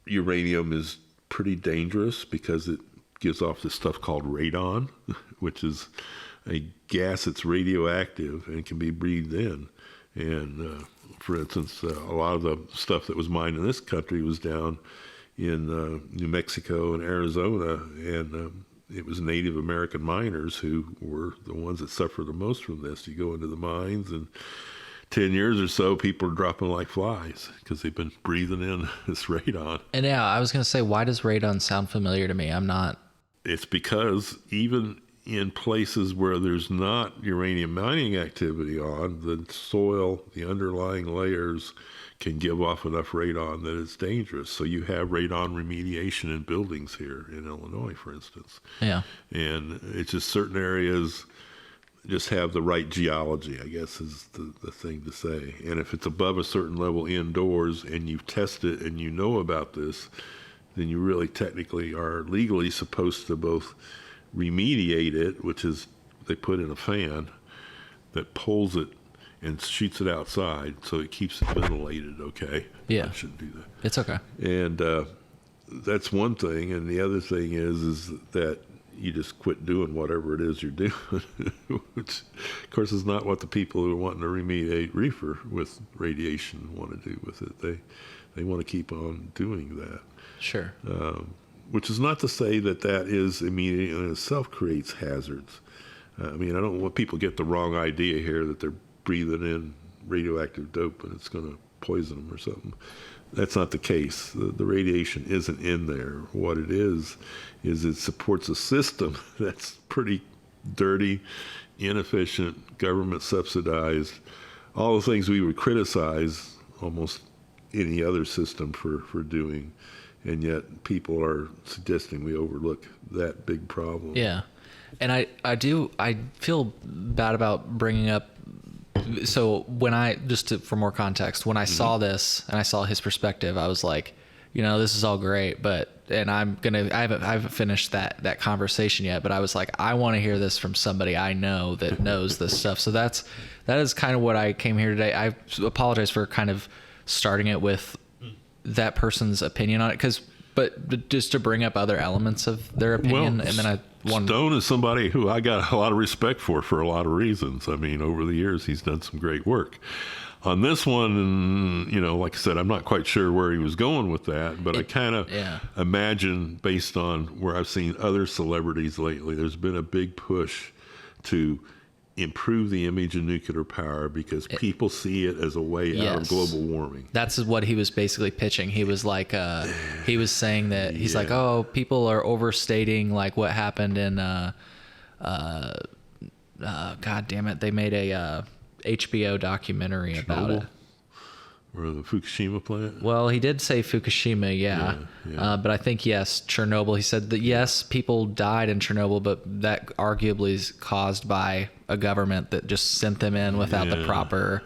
uranium is pretty dangerous because it gives off this stuff called radon, which is a gas that's radioactive and can be breathed in. And for instance, a lot of the stuff that was mined in this country was down in New Mexico and Arizona, and it was Native American miners who were the ones that suffered the most from this. You go into the mines, and 10 years or so, people are dropping like flies because they've been breathing in this radon. And yeah, I was going to say, why does radon sound familiar to me? I'm not. It's because even in places where there's not uranium mining activity on, the soil, the underlying layers can give off enough radon that it's dangerous. So you have radon remediation in buildings here in Illinois, for instance. Yeah. And it's just certain areas just have the right geology, I guess is the thing to say. And if it's above a certain level indoors and you've tested and you know about this, then you really technically are legally supposed to both remediate it, which is they put in a fan that pulls it and shoots it outside so it keeps it ventilated, okay? Yeah. I shouldn't do that. It's okay. And that's one thing. And the other thing is that you just quit doing whatever it is you're doing, which, of course, is not what the people who are wanting to remediate reefer with radiation want to do with it. They want to keep on doing that. Sure. Which is not to say that is immediately in itself creates hazards. I mean, I don't want people to get the wrong idea here that they're breathing in radioactive dope and it's going to poison them or something. That's not the case. The radiation isn't in there. What it is it supports a system that's pretty dirty, inefficient, government subsidized, all the things we would criticize almost any other system for doing. And yet people are suggesting we overlook that big problem. Yeah. And I feel bad about bringing up. So when for more context, when I saw this and I saw his perspective, I was like, this is all great, and I haven't finished that conversation yet, but I was like, I want to hear this from somebody I know that knows this stuff. So that is kind of what I came here today. I apologize for kind of starting it with that person's opinion on it, but just to bring up other elements of their opinion, and then Stone is somebody who I got a lot of respect for a lot of reasons. I mean, over the years, he's done some great work. On this one, like I said, I'm not quite sure where he was going with that, but I kind of imagine, based on where I've seen other celebrities lately, there's been a big push to improve the image of nuclear power because people see it as a way out of global warming. That's what he was basically pitching. He was like, he was saying that he's like, oh, people are overstating like what happened in, God damn it, they made a HBO documentary about it. Or the Fukushima plant? Well, he did say Fukushima, yeah. But I think, yes, Chernobyl. He said that, yes, people died in Chernobyl, but that arguably is caused by a government that just sent them in without the proper,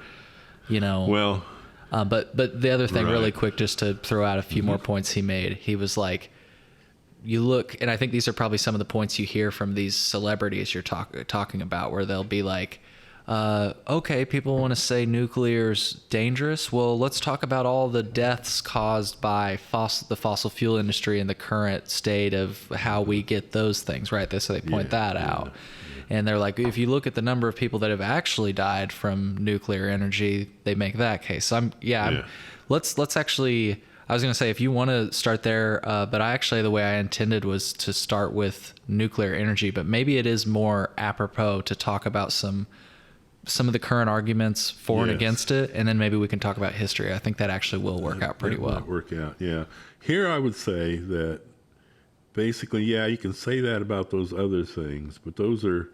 Well, but the other thing, really quick, just to throw out a few more points he made, he was like, you look, and I think these are probably some of the points you hear from these celebrities you're talking about, where they'll be like, okay, people want to say nuclear's dangerous. Well, let's talk about all the deaths caused by the fossil fuel industry and the current state of how we get those things, right? So they point that out. And they're like, if you look at the number of people that have actually died from nuclear energy, they make that case. So let's actually, I was going to say, if you want to start there, but the way I intended was to start with nuclear energy, but maybe it is more apropos to talk about some of the current arguments for and against it, and then maybe we can talk about history. I think that actually will work out pretty well. Might work out, yeah. Here I would say that basically, yeah, you can say that about those other things, but those are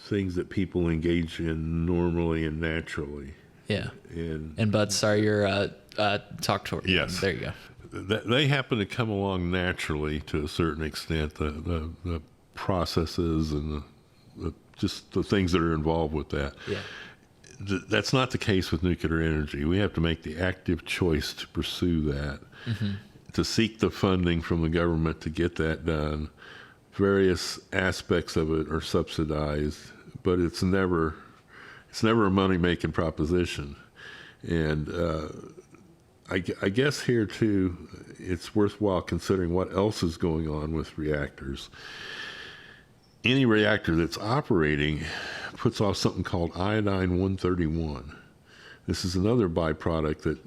things that people engage in normally and naturally. Yeah. And Bud, sorry, you're talk to. Yes. There you go. They happen to come along naturally to a certain extent. The processes and just the things that are involved with that. Yeah. That's not the case with nuclear energy. We have to make the active choice to pursue that, to seek the funding from the government to get that done. Various aspects of it are subsidized, but it's never a money-making proposition. And I guess here too, it's worthwhile considering what else is going on with reactors. Any reactor that's operating puts off something called iodine-131. This is another byproduct that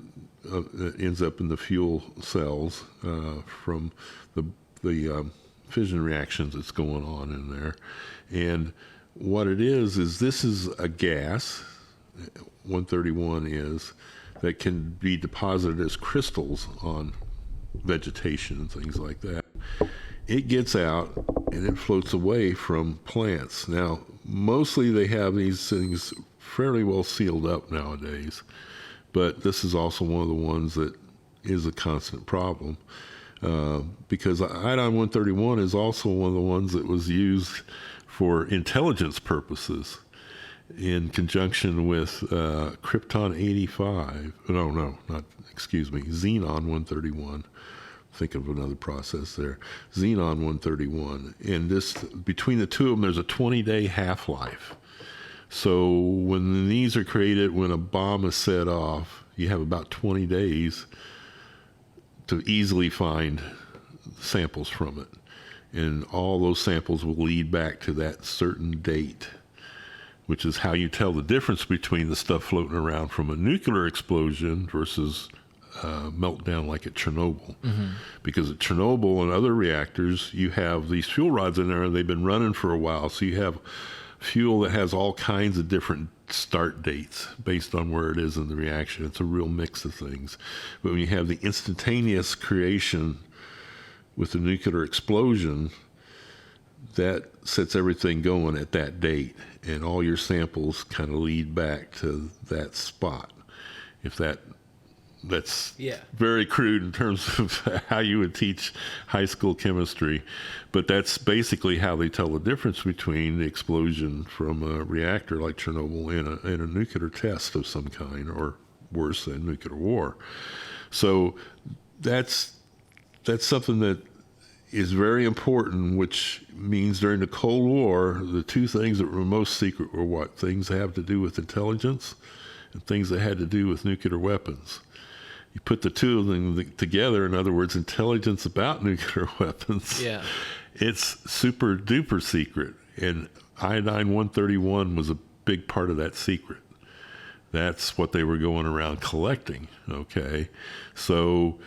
ends up in the fuel cells from the fission reactions that's going on in there. And what it is this is a gas, 131 is, that can be deposited as crystals on vegetation and things like that. It gets out and it floats away from plants. Now, mostly they have these things fairly well sealed up nowadays, but this is also one of the ones that is a constant problem because iodine-131 is also one of the ones that was used for intelligence purposes in conjunction with xenon-131. Think of another process there. Xenon-131. And this, between the two of them, there's a 20-day half-life. So when these are created, when a bomb is set off, you have about 20 days to easily find samples from it. And all those samples will lead back to that certain date, which is how you tell the difference between the stuff floating around from a nuclear explosion versus meltdown like at Chernobyl. Because at Chernobyl and other reactors, you have these fuel rods in there and they've been running for a while. So you have fuel that has all kinds of different start dates based on where it is in the reaction. It's a real mix of things. But when you have the instantaneous creation with the nuclear explosion, that sets everything going at that date. And all your samples kind of lead back to that spot. If that's very crude in terms of how you would teach high school chemistry, but that's basically how they tell the difference between the explosion from a reactor like Chernobyl and a nuclear test of some kind, or worse, a nuclear war. So that's something that is very important, which means during the Cold War, the two things that were most secret were what? Things that have to do with intelligence and things that had to do with nuclear weapons. You put the two of them together, in other words, intelligence about nuclear weapons, it's super duper secret. And iodine-131 was a big part of that secret. That's what they were going around collecting, okay? So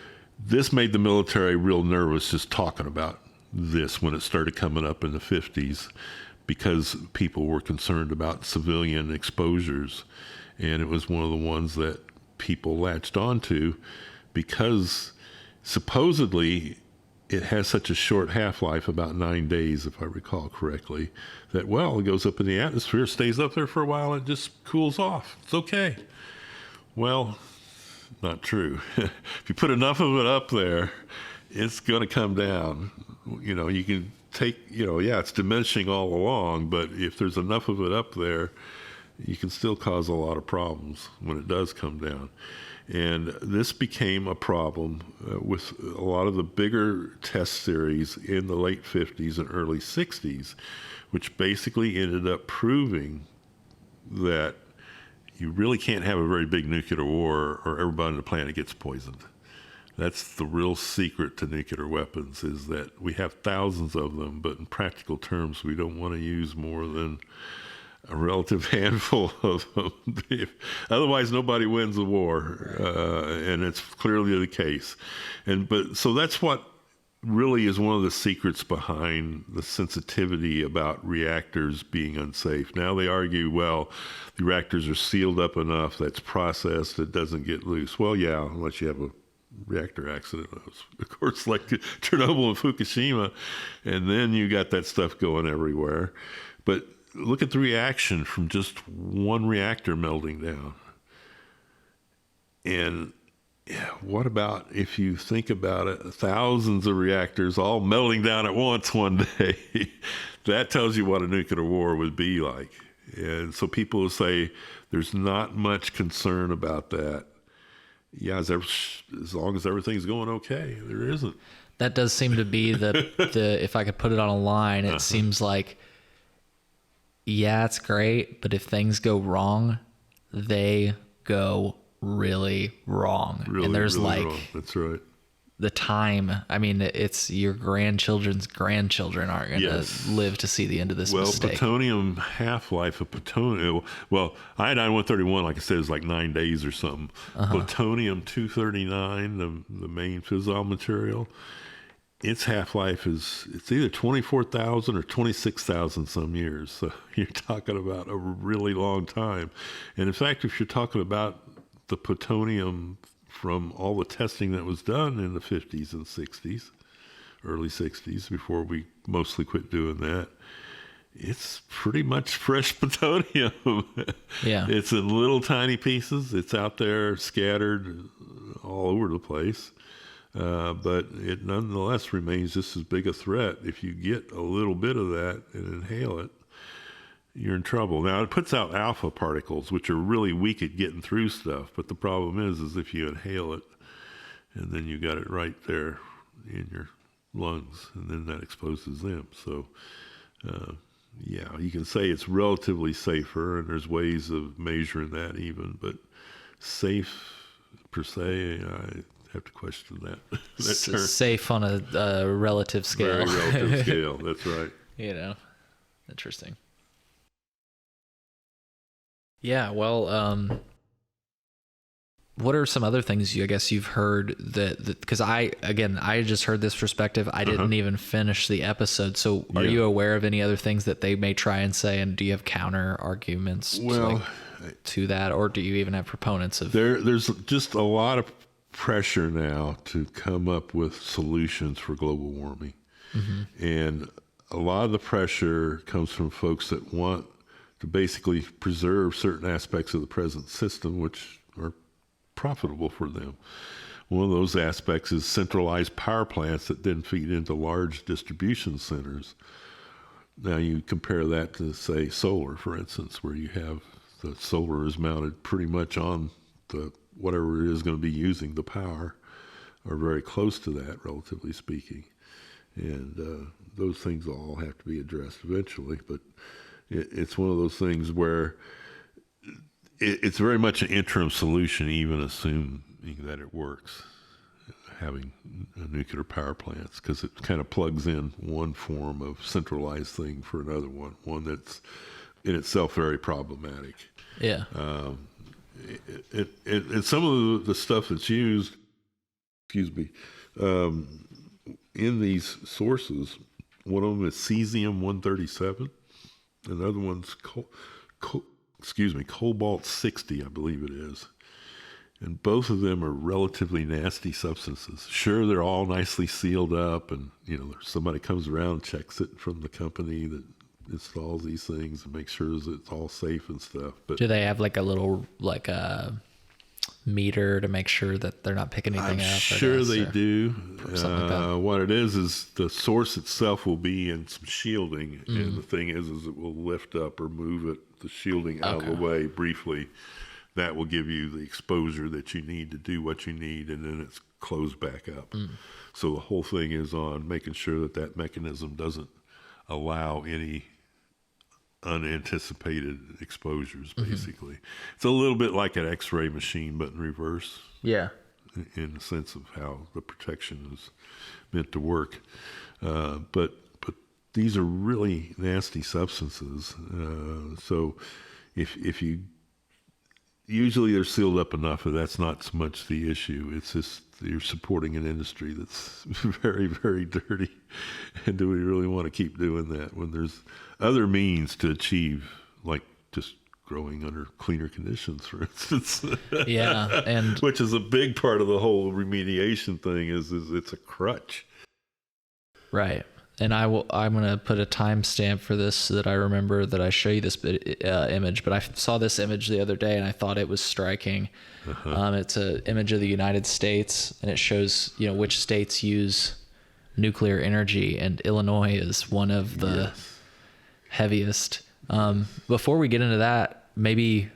this made the military real nervous just talking about this when it started coming up in the 50s, because people were concerned about civilian exposures. And it was one of the ones that people latched onto because supposedly it has such a short half-life, about 9 days, if I recall correctly, that, well, it goes up in the atmosphere, stays up there for a while, and just cools off. It's okay. Well, not true. If you put enough of it up there, it's going to come down. You know, you can take, it's diminishing all along, but if there's enough of it up there, you can still cause a lot of problems when it does come down. And this became a problem with a lot of the bigger test series in the late 50s and early 60s, which basically ended up proving that you really can't have a very big nuclear war or everybody on the planet gets poisoned. That's the real secret to nuclear weapons, is that we have thousands of them, but in practical terms, we don't want to use more than a relative handful of them. Otherwise, nobody wins the war, and it's clearly the case. But so that's what really is one of the secrets behind the sensitivity about reactors being unsafe. Now they argue, well, the reactors are sealed up enough that's processed, it doesn't get loose. Well, yeah, unless you have a reactor accident, of course, like Chernobyl and Fukushima, and then you got that stuff going everywhere. But look at the reaction from just one reactor melting down. And what about if you think about it, thousands of reactors all melting down at once one day? That tells you what a nuclear war would be like. And so people will say there's not much concern about that. Yeah, as long as everything's going okay, there isn't. That does seem to be the if I could put it on a line, it seems like, yeah, it's great, but if things go wrong, they go really wrong. Really, and there's really wrong. That's right. The time. I mean, it's your grandchildren's grandchildren aren't going to live to see the end of this mistake. Plutonium half-life of plutonium. Well, iodine-131, like I said, is like 9 days or something. Plutonium-239, the main fissile material, its half-life it's either 24,000 or 26,000 some years. So you're talking about a really long time. And in fact, if you're talking about the plutonium from all the testing that was done in the 50s and 60s, early 60s, before we mostly quit doing that, it's pretty much fresh plutonium. Yeah. It's in little tiny pieces. It's out there scattered all over the place. But it nonetheless remains just as big a threat. If you get a little bit of that and inhale it, you're in trouble. Now, it puts out alpha particles, which are really weak at getting through stuff. But the problem is if you inhale it, and then you got it right there in your lungs, and then that exposes them. So, yeah, you can say it's relatively safer, and there's ways of measuring that even. But safe, per se, I have to question that. Safe on a relative scale. Very relative scale, that's right. Interesting. Yeah, well, what are some other things I guess you've heard that because I just heard this perspective. I didn't even finish the episode. So are you aware of any other things that they may try and say? And do you have counter arguments to that? Or do you even have proponents of there's just a lot of pressure now to come up with solutions for global warming. And a lot of the pressure comes from folks that want to basically preserve certain aspects of the present system, which are profitable for them. One of those aspects is centralized power plants that then feed into large distribution centers. Now you compare that to, say, solar, for instance, where you have the solar is mounted pretty much on the whatever it is going to be using the power, or very close to that, relatively speaking. And those things all have to be addressed eventually, but it's one of those things where it's very much an interim solution, even assuming that it works, having nuclear power plants, because it kind of plugs in one form of centralized thing for another one that's in itself very problematic. Yeah. And some of the stuff that's used, in these sources, one of them is cesium-137. Another one's cobalt-60, I believe it is. And both of them are relatively nasty substances. Sure, they're all nicely sealed up, and somebody comes around and checks it from the company that installs these things and makes sure that it's all safe and stuff. But do they have like a little meter to make sure that they're not picking anything up? I'm sure they do. Something like that. What it is the source itself will be in some shielding, and the thing is it will lift up or move the shielding out of the way briefly. That will give you the exposure that you need to do what you need, and then it's closed back up. So the whole thing is on making sure that mechanism doesn't allow any unanticipated exposures, basically. It's a little bit like an X-ray machine, but in reverse. Yeah. In the sense of how the protection is meant to work. But these are really nasty substances. So if you usually they're sealed up enough that that's not so much the issue. It's just you're supporting an industry that's very, very dirty. And do we really want to keep doing that when there's other means to achieve, like just growing under cleaner conditions, for instance? Yeah, and which is a big part of the whole remediation thing is it's a crutch. right. And I'm going to put a timestamp for this so that I remember that I show you this image. But I saw this image the other day and I thought it was striking. It's an image of the United States, and it shows, which states use nuclear energy, and Illinois is one of the heaviest. Before we get into that, maybe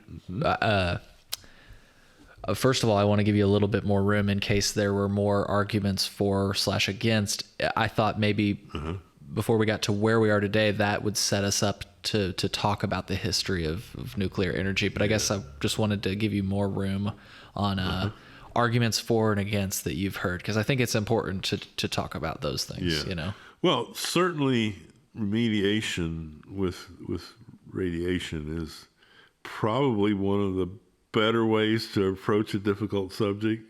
first of all, I want to give you a little bit more room in case there were more arguments for/against. I thought maybe before we got to where we are today, that would set us up to talk about the history of nuclear energy. But I guess I just wanted to give you more room on arguments for and against that you've heard, because I think it's important to talk about those things. Well, certainly remediation with radiation is probably one of the better ways to approach a difficult subject,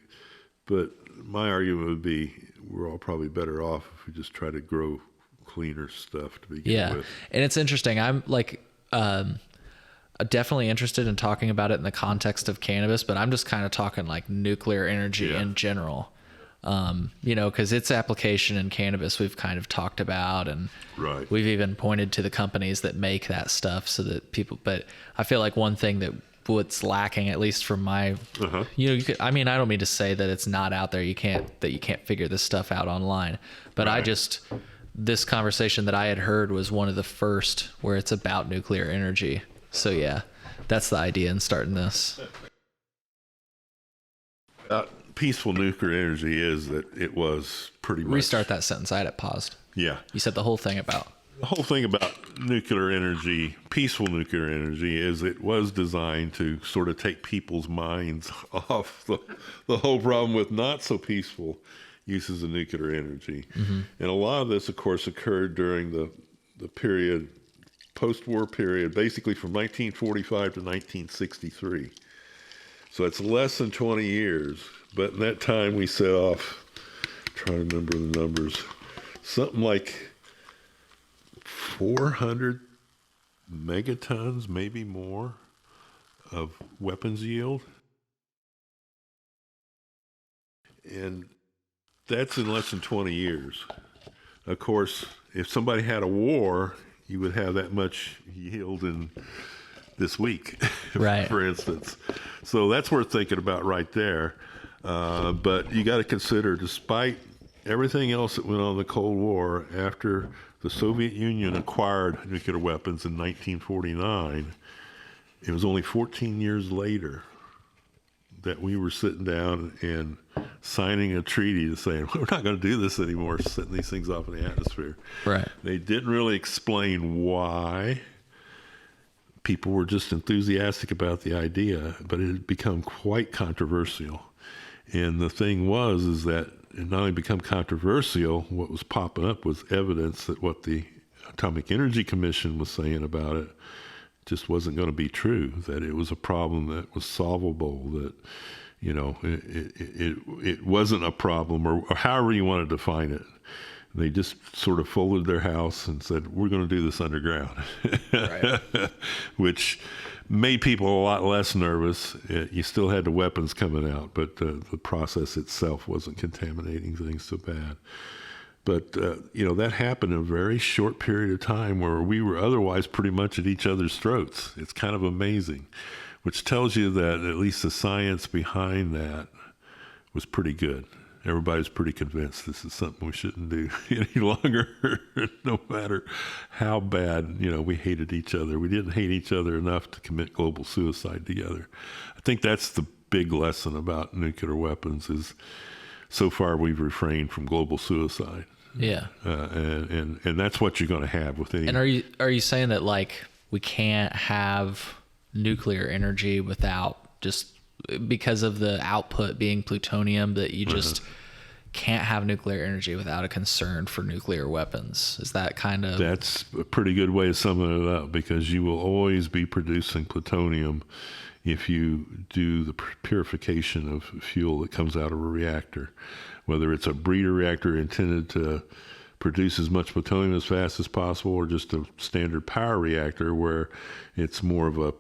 but my argument would be we're all probably better off if we just try to grow cleaner stuff to begin with. And it's interesting. I'm like definitely interested in talking about it in the context of cannabis, but I'm just kind of talking like nuclear energy in general. Because its application in cannabis we've kind of talked about, and we've even pointed to the companies that make that stuff so that people, but I feel like one thing that what's lacking, at least from my, I don't mean to say that it's not out there. You can't figure this stuff out online, but this conversation that I had heard was one of the first where it's about nuclear energy. So yeah, that's the idea in starting this. Peaceful nuclear energy is that it was pretty much... Restart that sentence. I had it paused. Yeah. You said the whole thing about... The whole thing about nuclear energy, peaceful nuclear energy, is it was designed to sort of take people's minds off the whole problem with not so peaceful uses of nuclear energy. And a lot of this, of course, occurred during the period, post-war period, basically from 1945 to 1963. So it's less than 20 years. But in that time, we set off, trying to remember the numbers, something like 400 megatons, maybe more, of weapons yield. And that's in less than 20 years. Of course, if somebody had a war, you would have that much yield in this week, for instance. So that's worth thinking about right there. But you got to consider, despite everything else that went on in the Cold War, after the Soviet Union acquired nuclear weapons in 1949, it was only 14 years later that we were sitting down and signing a treaty to say, we're not going to do this anymore, setting these things off in the atmosphere. Right. They didn't really explain why. People were just enthusiastic about the idea, but it had become quite controversial. And the thing is that it not only become controversial, what was popping up was evidence that what the Atomic Energy Commission was saying about it just wasn't going to be true, that it was a problem that was solvable, that, it wasn't a problem, or however you want to define it. They just sort of folded their house and said, we're going to do this underground, which made people a lot less nervous. You still had the weapons coming out, but the process itself wasn't contaminating things so bad. But, that happened in a very short period of time where we were otherwise pretty much at each other's throats. It's kind of amazing, which tells you that at least the science behind that was pretty good. Everybody's pretty convinced this is something we shouldn't do any longer, no matter how bad, we hated each other. We didn't hate each other enough to commit global suicide together. I think that's the big lesson about nuclear weapons is so far we've refrained from global suicide. Yeah. And that's what you're going to have with any... And are you saying that, like, we can't have nuclear energy without just... because of the output being plutonium, that you just can't have nuclear energy without a concern for nuclear weapons. Is that kind of... That's a pretty good way of summing it up, because you will always be producing plutonium if you do the purification of fuel that comes out of a reactor, whether it's a breeder reactor intended to produce as much plutonium as fast as possible, or just a standard power reactor where it's more of a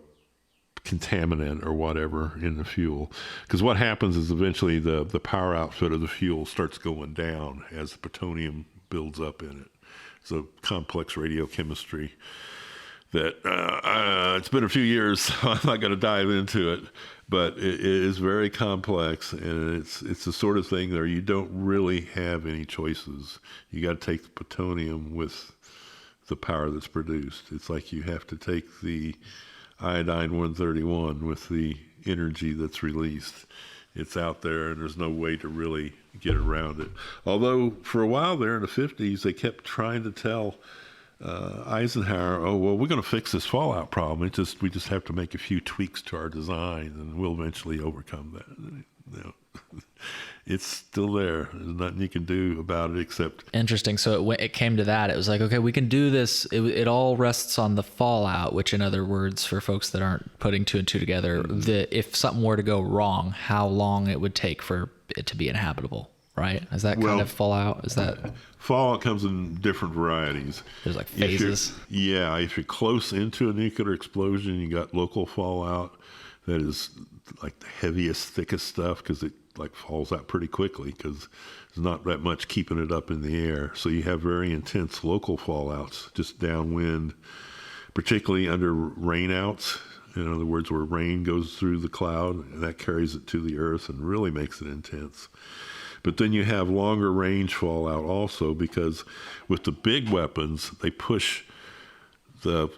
contaminant or whatever in the fuel. Because what happens is eventually the power output of the fuel starts going down as the plutonium builds up in it. It's a complex radiochemistry that it's been a few years, so I'm not going to dive into it, but it is very complex, and it's the sort of thing where you don't really have any choices. You got to take the plutonium with the power that's produced. It's like you have to take the iodine-131 with the energy that's released. It's out there, and there's no way to really get around it. Although for a while there in the 50s, they kept trying to tell Eisenhower, oh, well, we're going to fix this fallout problem. We just have to make a few tweaks to our design, and we'll eventually overcome that. You know, it's still there. There's nothing you can do about it except... Interesting. So it came to that. It was like, okay, we can do this. It all rests on the fallout, which, in other words, for folks that aren't putting two and two together, if something were to go wrong, how long it would take for it to be inhabitable, right? Is that kind of fallout? Is that... Fallout comes in different varieties. There's like phases. If you're close into a nuclear explosion, you got local fallout that is like the heaviest, thickest stuff, because it like falls out pretty quickly because there's not that much keeping it up in the air. So you have very intense local fallouts just downwind, particularly under rainouts. In other words, where rain goes through the cloud and that carries it to the earth and really makes it intense. But then you have longer range fallout also, because with the big weapons, they push the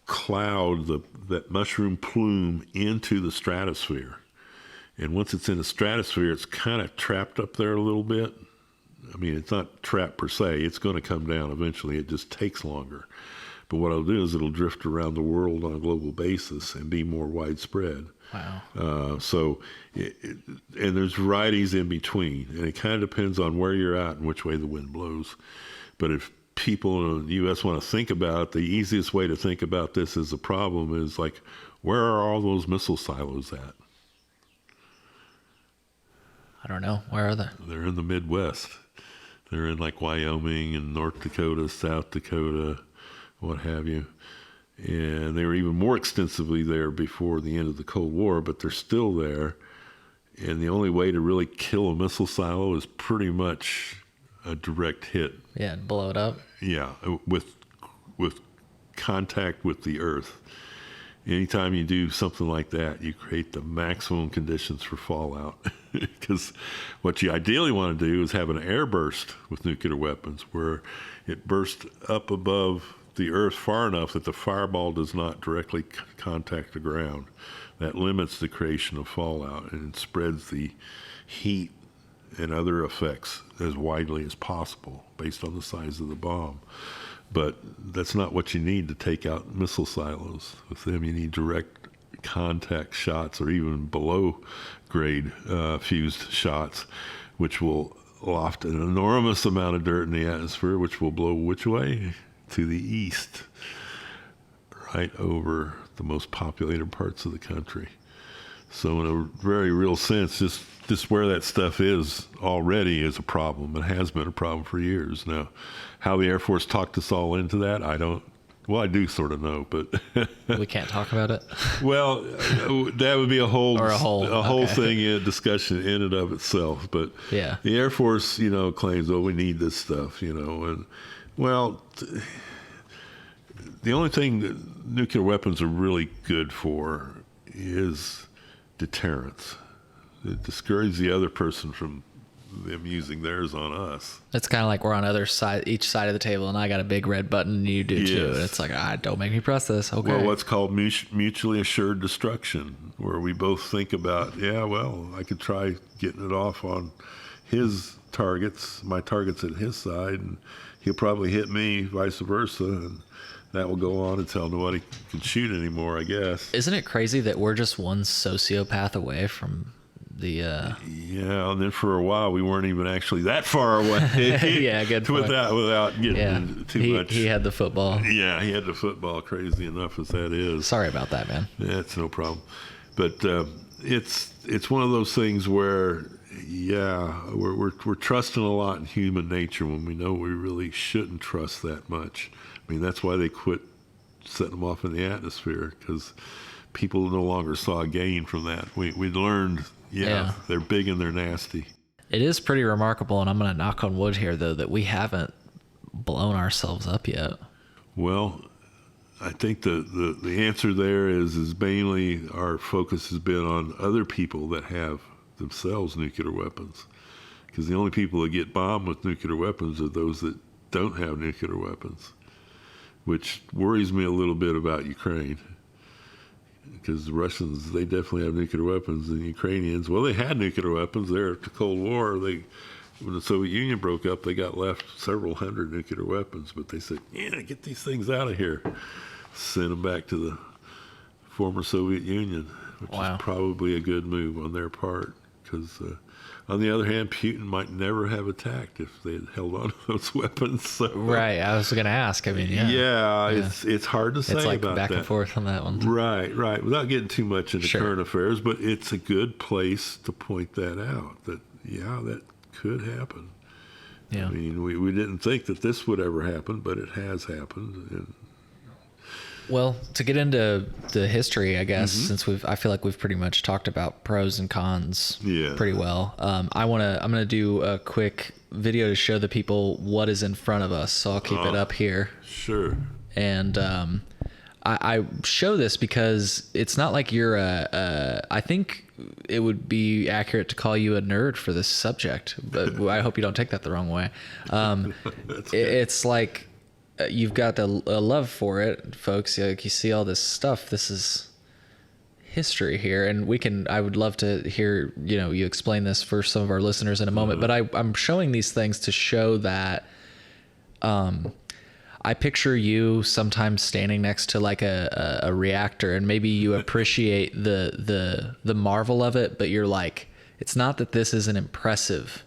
cloud, that mushroom plume, into the stratosphere. And once it's in the stratosphere, it's kind of trapped up there a little bit. I mean, it's not trapped per se. It's going to come down eventually. It just takes longer. But what it'll do is it'll drift around the world on a global basis and be more widespread. Wow. And there's varieties in between, and it kind of depends on where you're at and which way the wind blows. But if people in the U.S. want to think about it, the easiest way to think about this as a problem is like, where are all those missile silos at? I don't know. Where are they? They're in the Midwest. They're in like Wyoming and North Dakota, South Dakota, what have you. And they were even more extensively there before the end of the Cold War, but they're still there. And the only way to really kill a missile silo is pretty much a direct hit. Yeah, blow it up. Yeah, with contact with the earth. Anytime you do something like that, you create the maximum conditions for fallout. Because what you ideally want to do is have an air burst with nuclear weapons, where it bursts up above the earth far enough that the fireball does not directly contact the ground. That limits the creation of fallout and spreads the heat and other effects as widely as possible based on the size of the bomb. But that's not what you need to take out missile silos. With them, you need direct contact shots, or even below grade fused shots, which will loft an enormous amount of dirt in the atmosphere, which will blow which way? To the east, right over the most populated parts of the country. So in a very real sense, just where that stuff is already is a problem. It has been a problem for years. Now, how the Air Force talked us all into that, I do sort of know, but we can't talk about it. Well, that would be a whole thing, a discussion in and of itself. But yeah, the Air Force, claims, oh, we need this stuff, and well, the only thing that nuclear weapons are really good for is deterrence. It discourages the other person from them using theirs on us. It's kind of like we're on each side of the table, and I got a big red button and you do too. And it's like, don't make me press this. Okay. Well, what's called mutually assured destruction, where we both think about, I could try getting it off on his targets, my targets at his side, and he'll probably hit me, vice versa, and that will go on until nobody can shoot anymore, I guess. Isn't it crazy that we're just one sociopath away from Yeah, and then for a while we weren't even actually that far away. Yeah, good point. without getting Yeah, into too much. he had the football. Yeah, he had the football. Crazy enough as that is. Sorry about that, man. That's no problem. But it's one of those things where, yeah, we're trusting a lot in human nature when we know we really shouldn't trust that much. I mean, that's why they quit setting them off in the atmosphere, because people no longer saw a gain from that. We learned, Yeah. they're big and they're nasty. It is pretty remarkable, and I'm going to knock on wood here, though, that we haven't blown ourselves up yet. Well, I think the answer there is mainly our focus has been on other people that have themselves nuclear weapons, because the only people that get bombed with nuclear weapons are those that don't have nuclear weapons, which worries me a little bit about Ukraine, because the Russians, they definitely have nuclear weapons, and the Ukrainians, well, they had nuclear weapons there at the Cold War. When the Soviet Union broke up, they got left several hundred nuclear weapons, but they said, yeah, get these things out of here. Send them back to the former Soviet Union, which Wow. is probably a good move on their part, because on the other hand, Putin might never have attacked if they had held on to those weapons. So, Right. I was going to ask. I mean, yeah. it's hard to say It's like about back that. and forth on that one. Right. Without getting too much into Sure. current affairs, but it's a good place to point that out, that, that could happen. Yeah. I mean, we didn't think that this would ever happen, but it has happened. And Well, to get into the history, I guess, since I feel like we've pretty much talked about pros and cons Yeah. pretty well. I'm gonna do a quick video to show the people what is in front of us. So I'll keep it up here. Sure. And I show this because it's not like you're I think it would be accurate to call you a nerd for this subject, but I hope you don't take that the wrong way. It's like you've got a love for it, folks. Like, you see all this stuff. This is history here, and I would love to hear you explain this for some of our listeners in a moment. But I'm showing these things to show that I picture you sometimes standing next to like a reactor, and maybe you appreciate the marvel of it, but you're like, it's not that this isn't impressive.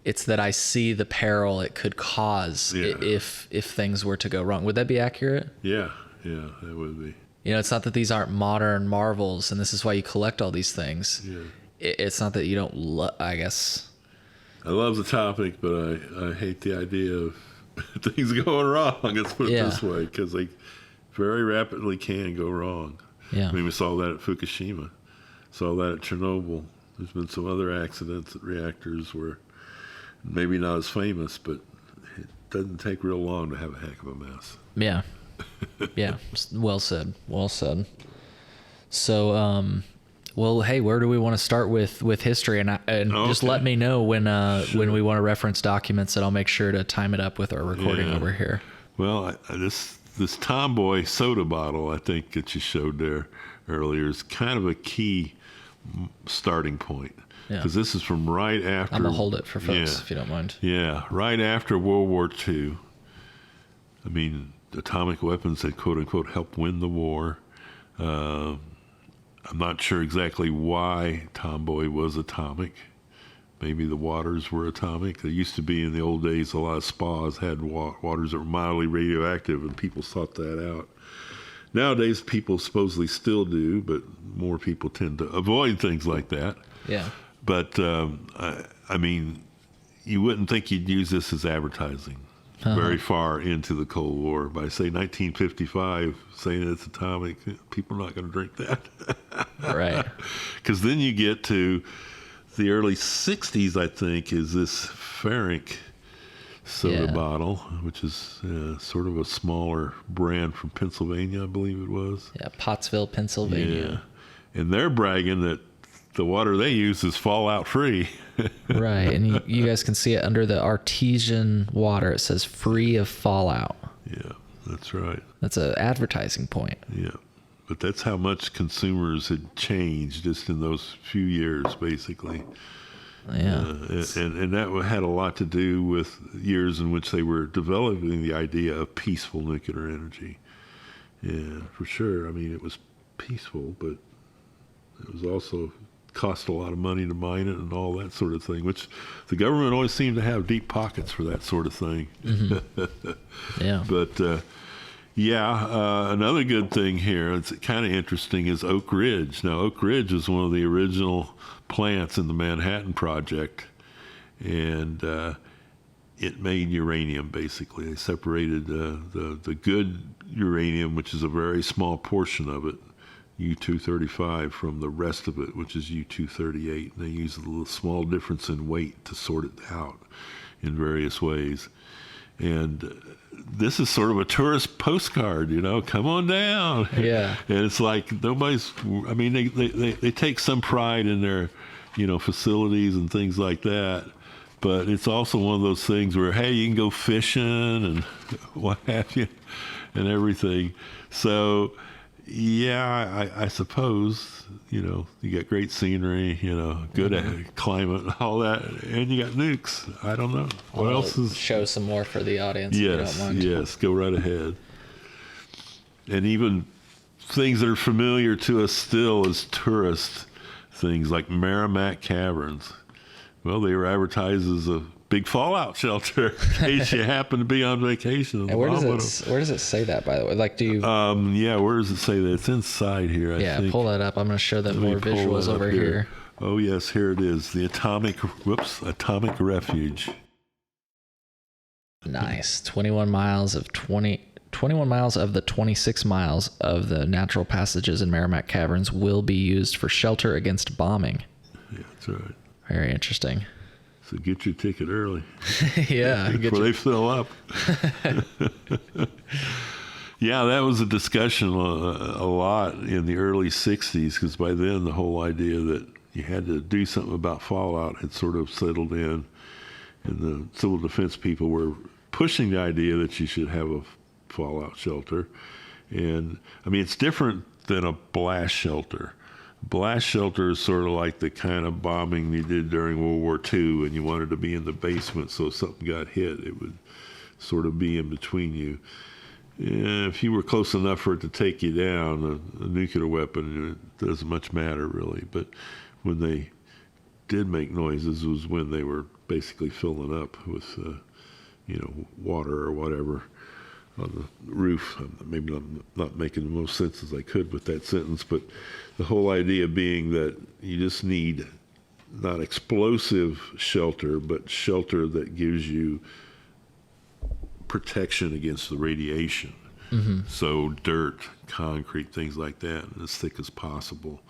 It's that I see the peril it could cause if things were to go wrong. Would that be accurate? Yeah, that would be. It's not that these aren't modern marvels, and this is why you collect all these things. Yeah. It's not that you don't I guess. I love the topic, but I hate the idea of things going wrong. Let's put it this way, because they very rapidly can go wrong. Yeah. I mean, we saw that at Fukushima, saw that at Chernobyl. There's been some other accidents at reactors where maybe not as famous, but it doesn't take real long to have a heck of a mess. Yeah. Yeah. Well said. So, well, hey, where do we want to start with history? And just let me know when we want to reference documents, and I'll make sure to time it up with our recording over here. Well, this Tomboy soda bottle, I think, that you showed there earlier, is kind of a key starting point. Because this is from right after... I'm going to hold it for folks, if you don't mind. Yeah, right after World War II. I mean, atomic weapons had, quote-unquote, helped win the war. I'm not sure exactly why Tomboy was atomic. Maybe the waters were atomic. There used to be, in the old days, a lot of spas had waters that were mildly radioactive, and people sought that out. Nowadays, people supposedly still do, but more people tend to avoid things like that. Yeah. But, I mean, you wouldn't think you'd use this as advertising very far into the Cold War. By, say, 1955, saying it's atomic, people are not going to drink that. Right. Because then you get to the early 60s, I think, is this Ferric soda bottle, which is sort of a smaller brand from Pennsylvania, I believe it was. Yeah, Pottsville, Pennsylvania. Yeah. And they're bragging that the water they use is fallout free. Right. And you guys can see it under the artesian water. It says free of fallout. Yeah, that's right. That's an advertising point. Yeah. But that's how much consumers had changed just in those few years, basically. Yeah. And that had a lot to do with years in which they were developing the idea of peaceful nuclear energy. Yeah, for sure. I mean, it was peaceful, but it was also cost a lot of money to mine it and all that sort of thing, which the government always seemed to have deep pockets for that sort of thing. Yeah. But another good thing here, it's kind of interesting, is Oak Ridge. Now, Oak Ridge is one of the original plants in the Manhattan Project, and it made uranium, basically. They separated the good uranium, which is a very small portion of it, U-235, from the rest of it, which is U-238. And they use a little small difference in weight to sort it out in various ways. And this is sort of a tourist postcard, come on down. Yeah. And it's like they take some pride in their, facilities and things like that. But it's also one of those things where, hey, you can go fishing and what have you and everything. So, I suppose, you got great scenery, good climate, all that, and you got nukes. I don't know. What else is... Show some more for the audience if you don't mind. Yes, go right ahead. And even things that are familiar to us still as tourists, things like Merrimack Caverns. Well, they were advertised as a big fallout shelter in case you happen to be on vacation. And where does it say that, by the way? Like, do you... where does it say that? It's inside here, I think. Pull that up. I'm going to show them more visuals over here. Oh, yes, here it is. The Atomic Refuge. Nice. 21 miles of the 26 miles of the natural passages in Merrimack Caverns will be used for shelter against bombing. Yeah, that's right. Very interesting. So get your ticket early. Yeah. Before they fill up. Yeah, that was a discussion a lot in the early 60s, because by then the whole idea that you had to do something about fallout had sort of settled in. And the civil defense people were pushing the idea that you should have a fallout shelter. And, it's different than a blast shelter. Blast shelter is sort of like the kind of bombing you did during World War II, and you wanted to be in the basement so if something got hit, it would sort of be in between you. And if you were close enough for it to take you down, a nuclear weapon, it doesn't much matter really. But when they did make noises was when they were basically filling up with, water or whatever on the roof. Maybe I'm not making the most sense as I could with that sentence, but the whole idea being that you just need not explosive shelter, but shelter that gives you protection against the radiation. Mm-hmm. So dirt, concrete, things like that, as thick as possible,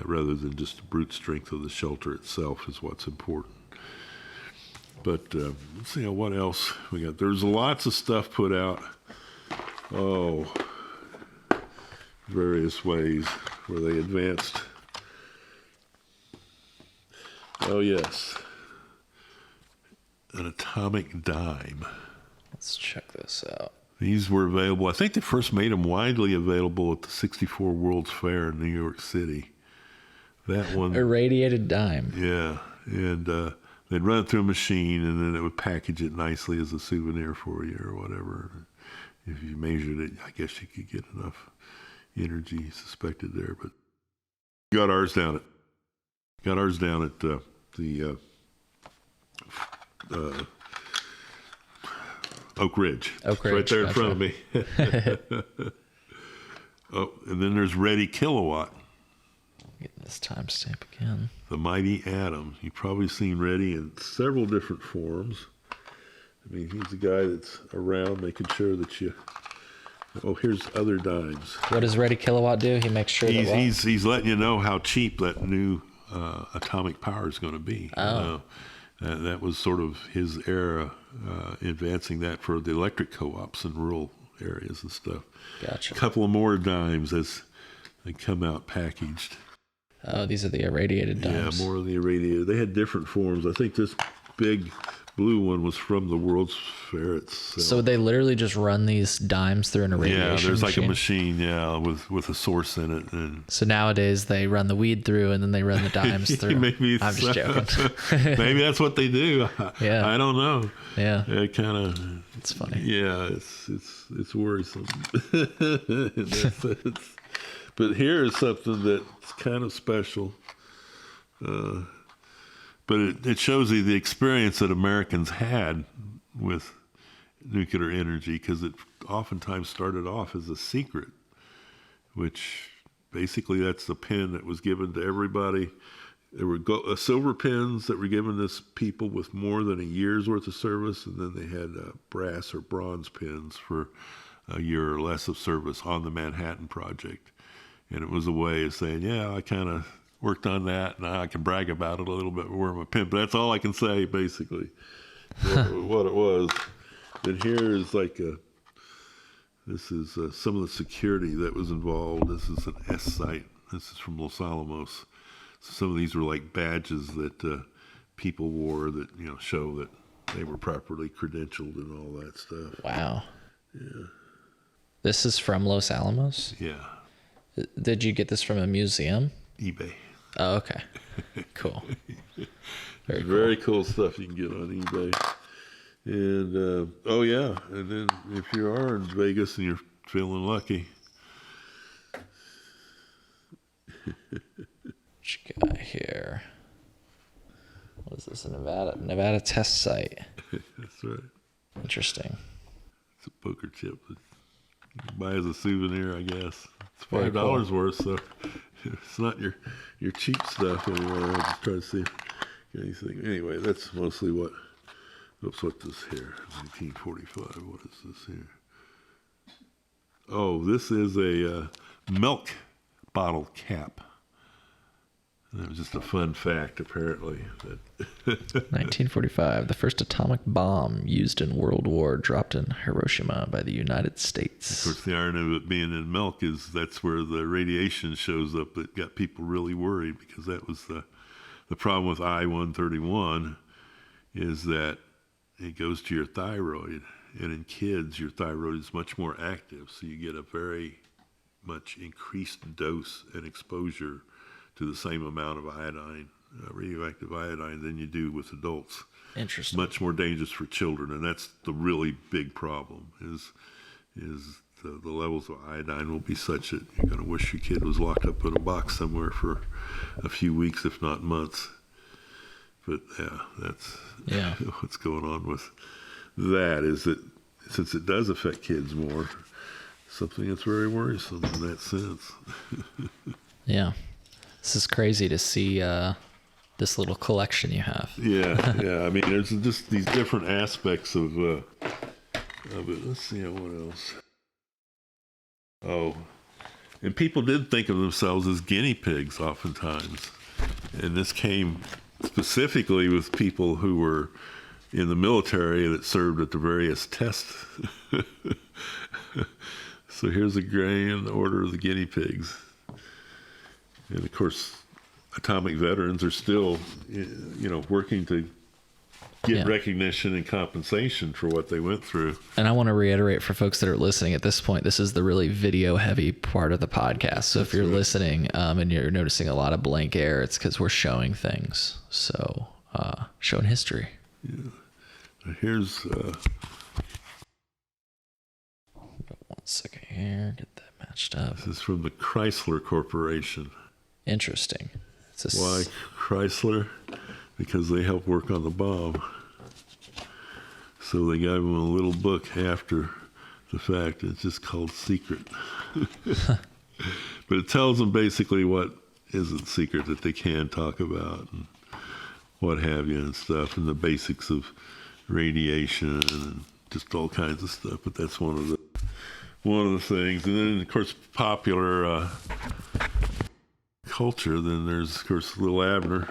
rather than just the brute strength of the shelter itself is what's important. But let's see what else we got. There's lots of stuff put out. Various ways where they advanced. Oh, yes. An atomic dime. Let's check this out. These were available. I think they first made them widely available at the 64 World's Fair in New York City. That one. Irradiated dime. Yeah. And they'd run it through a machine, and then it would package it nicely as a souvenir for you or whatever. If you measured it, I guess you could get enough energy suspected there. But got ours down at the Oak Ridge. Oak Ridge, right there in front of me. Oh, and then there's Ready Kilowatt. Getting this timestamp again. The Mighty Atom. You've probably seen Ready in several different forms. He's a guy that's around making sure that you... Oh, here's other dimes. What does Ready Kilowatt do? He makes sure that he's letting you know how cheap that new atomic power is going to be. Oh. That was sort of his era, advancing that for the electric co-ops in rural areas and stuff. Gotcha. A couple of more dimes as they come out packaged. Oh, these are the irradiated dimes. Yeah, more of the irradiated. They had different forms. I think this big blue one was from the World's Fair itself. So they literally just run these dimes through an irradiation machine? Yeah, there's like a machine, with a source in it. And so nowadays they run the weed through and then they run the dimes through. Maybe I'm just joking. Maybe that's what they do. Yeah. I don't know. Yeah. It kind of... It's funny. Yeah, it's worrisome. But here is something that's kind of special. Uh, but it shows you the experience that Americans had with nuclear energy, because it oftentimes started off as a secret, which basically that's the pin that was given to everybody. There were silver pins that were given to people with more than a year's worth of service, and then they had brass or bronze pins for a year or less of service on the Manhattan Project. And it was a way of saying, yeah, I kind of worked on that, and I can brag about it a little bit, wear my pin. But that's all I can say, basically, what it was. And here is this is some of the security that was involved. This is an S site. This is from Los Alamos. So some of these were like badges that people wore that, show that they were properly credentialed and all that stuff. Wow. Yeah. This is from Los Alamos? Yeah. Did you get this from a museum? eBay. Oh, okay. Cool. Very cool stuff you can get on eBay. And, oh yeah, and then if you are in Vegas and you're feeling lucky. What you got here? What is this, a Nevada test site? That's right. Interesting. It's a poker chip that you can buy as a souvenir, I guess. It's Very $5 cool. worth, so it's not your cheap stuff anymore. I just try to see anything. Anyway, that's mostly what. Oops, what's this here? 1945. What is this here? Oh, this is a milk bottle cap. And that was just a fun fact, apparently. 1945, the first atomic bomb used in World War dropped in Hiroshima by the United States. Of course, the irony of it being in milk is that's where the radiation shows up that got people really worried, because that was the problem with I-131 is that it goes to your thyroid, and in kids your thyroid is much more active, so you get a very much increased dose and exposure to the same amount of iodine, radioactive iodine, than you do with adults. Interesting. Much more dangerous for children, and that's the really big problem. Is the levels of iodine will be such that you're going to wish your kid was locked up in a box somewhere for a few weeks, if not months. But yeah, that's what's going on with that. Is that since it does affect kids more, something that's very worrisome in that sense. Yeah. This is crazy to see this little collection you have. Yeah. I mean, there's just these different aspects of it. Let's see what else. Oh, and people did think of themselves as guinea pigs oftentimes, and this came specifically with people who were in the military that served at the various tests. So here's a grand order of the guinea pigs. And of course, atomic veterans are still, working to get recognition and compensation for what they went through. And I want to reiterate for folks that are listening at this point, this is the really video heavy part of the podcast. So if you're listening and you're noticing a lot of blank air, it's because we're showing things. So showing history. Yeah. Here's... 1 second here. Get that matched up. This is from the Chrysler Corporation. Interesting. Why Chrysler? Because they helped work on the bomb. So they gave them a little book after the fact. It's just called Secret. But it tells them basically what isn't secret that they can talk about and what have you and stuff, and the basics of radiation and just all kinds of stuff. But that's one of the things. And then, of course, popular culture, then there's, of course, Lil Abner.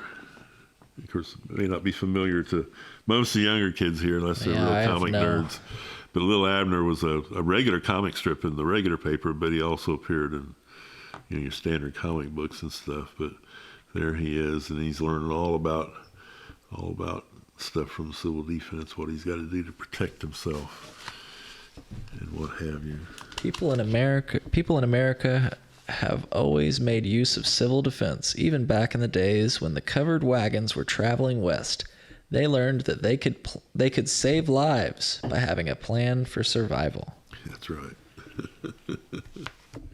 Of course, it may not be familiar to most of the younger kids here unless they're real comic nerds. But Lil Abner was a regular comic strip in the regular paper, but he also appeared in your standard comic books and stuff. But there he is, and he's learning all about stuff from civil defense, what he's got to do to protect himself and what have you. People in America have always made use of civil defense. Even back in the days when the covered wagons were traveling west, they learned that they could save lives by having a plan for survival. That's right.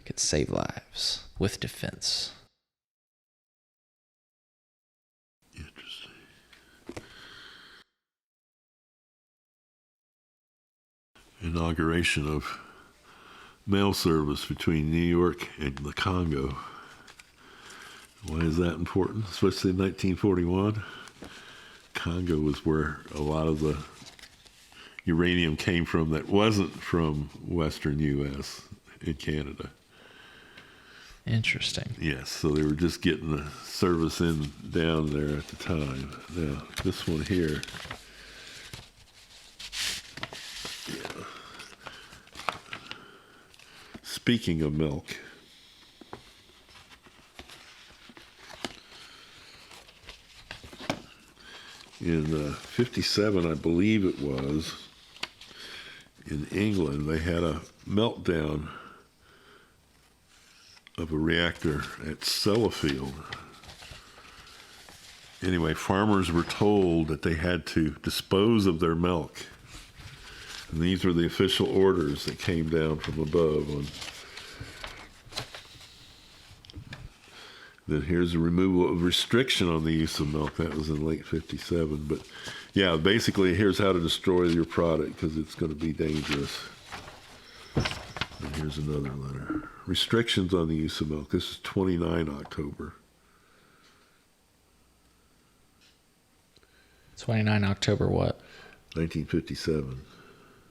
Could save lives with defense. inauguration of mail service between New York and the Congo. Why is that important? Especially in 1941. Congo was where a lot of the uranium came from that wasn't from Western U.S. in Canada. Interesting. Yes, so they were just getting the service in down there at the time. Now, this one here, yeah. Speaking of milk, in 57, I believe it was, in England, they had a meltdown of a reactor at Sellafield. Anyway, farmers were told that they had to dispose of their milk. And these were the official orders that came down from above. Then here's a removal of restriction on the use of milk. That was in late 57. But yeah, basically here's how to destroy your product because it's going to be dangerous. And here's another letter. Restrictions on the use of milk. This is 29 October. 29 October what? 1957.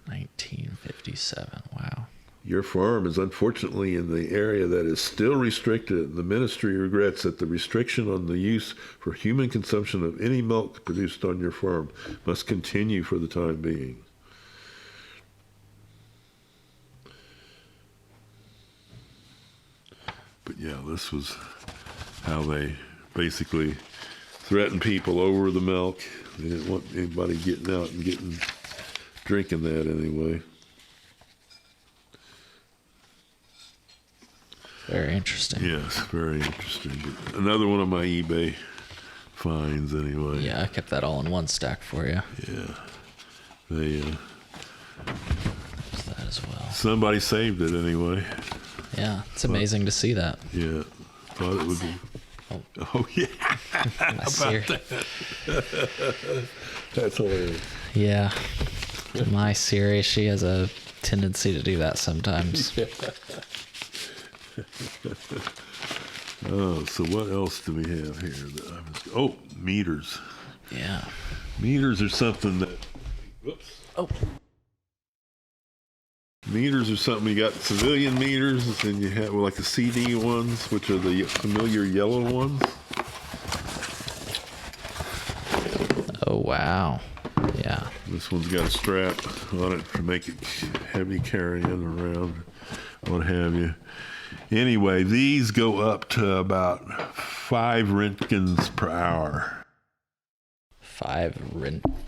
1957. Wow. Your farm is unfortunately in the area that is still restricted. The ministry regrets that the restriction on the use for human consumption of any milk produced on your farm must continue for the time being. But yeah, this was how they basically threatened people over the milk. They didn't want anybody getting out and drinking that anyway. Very interesting. Yes, very interesting. Another one of my eBay finds anyway. Yeah, I kept that all in one stack for you. Yeah. They, There's that as well. somebody saved it anyway. Yeah, it's amazing to see that. Yeah. Thought it would be. Oh yeah. That's hilarious. Yeah. My Siri, she has a tendency to do that sometimes. Yeah. Oh, so what else do we have here? Meters. Yeah. Meters are something that. Whoops. Oh. Meters are something, you got civilian meters, and you have like the CD ones, which are the familiar yellow ones. Oh, wow. Yeah. This one's got a strap on it to make it heavy carrying around, what have you. Anyway, these go up to about 5 Roentgens per hour. 5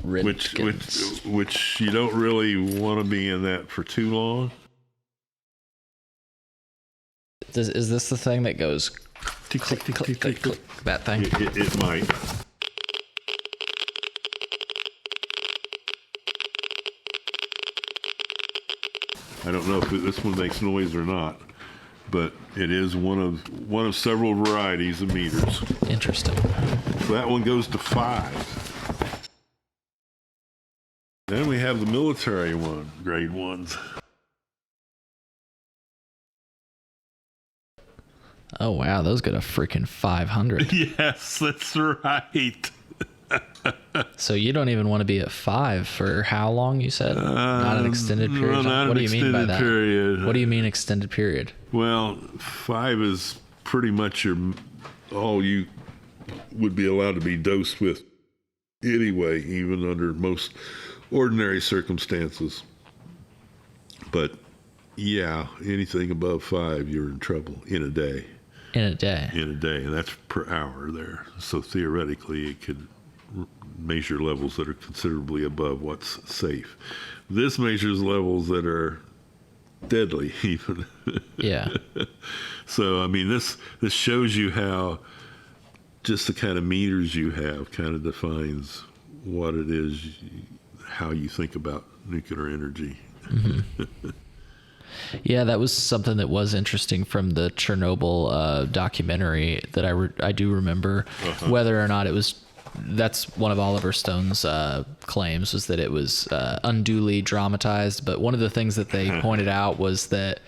Roentgens. Which you don't really want to be in that for too long. Is this the thing that goes Tick, tick, tick, tick, tick, tick. That thing? It might. I don't know if this one makes noise or not, but it is one of several varieties of meters. Interesting. So that one goes to 5. Then we have the military one, grade ones. Oh, wow. Those go to freaking 500. Yes, that's right. So you don't even want to be at 5 for how long, you said? Not an extended period? Well, not what an do you mean by that? period. What do you mean extended period? Well, 5 is pretty much all you would be allowed to be dosed with anyway, even under most ordinary circumstances. But yeah, anything above 5, you're in trouble in a day. In a day? In a day, and that's per hour there. So theoretically, it could measure levels that are considerably above what's safe. This measures levels that are deadly, even. Yeah. So, I mean, this shows you how just the kind of meters you have kind of defines what it is, how you think about nuclear energy. Mm-hmm. Yeah, that was something that was interesting from the Chernobyl documentary that I do remember. Uh-huh. Whether or not it was that's one of Oliver Stone's claims, was that it was unduly dramatized. But one of the things that they pointed out was that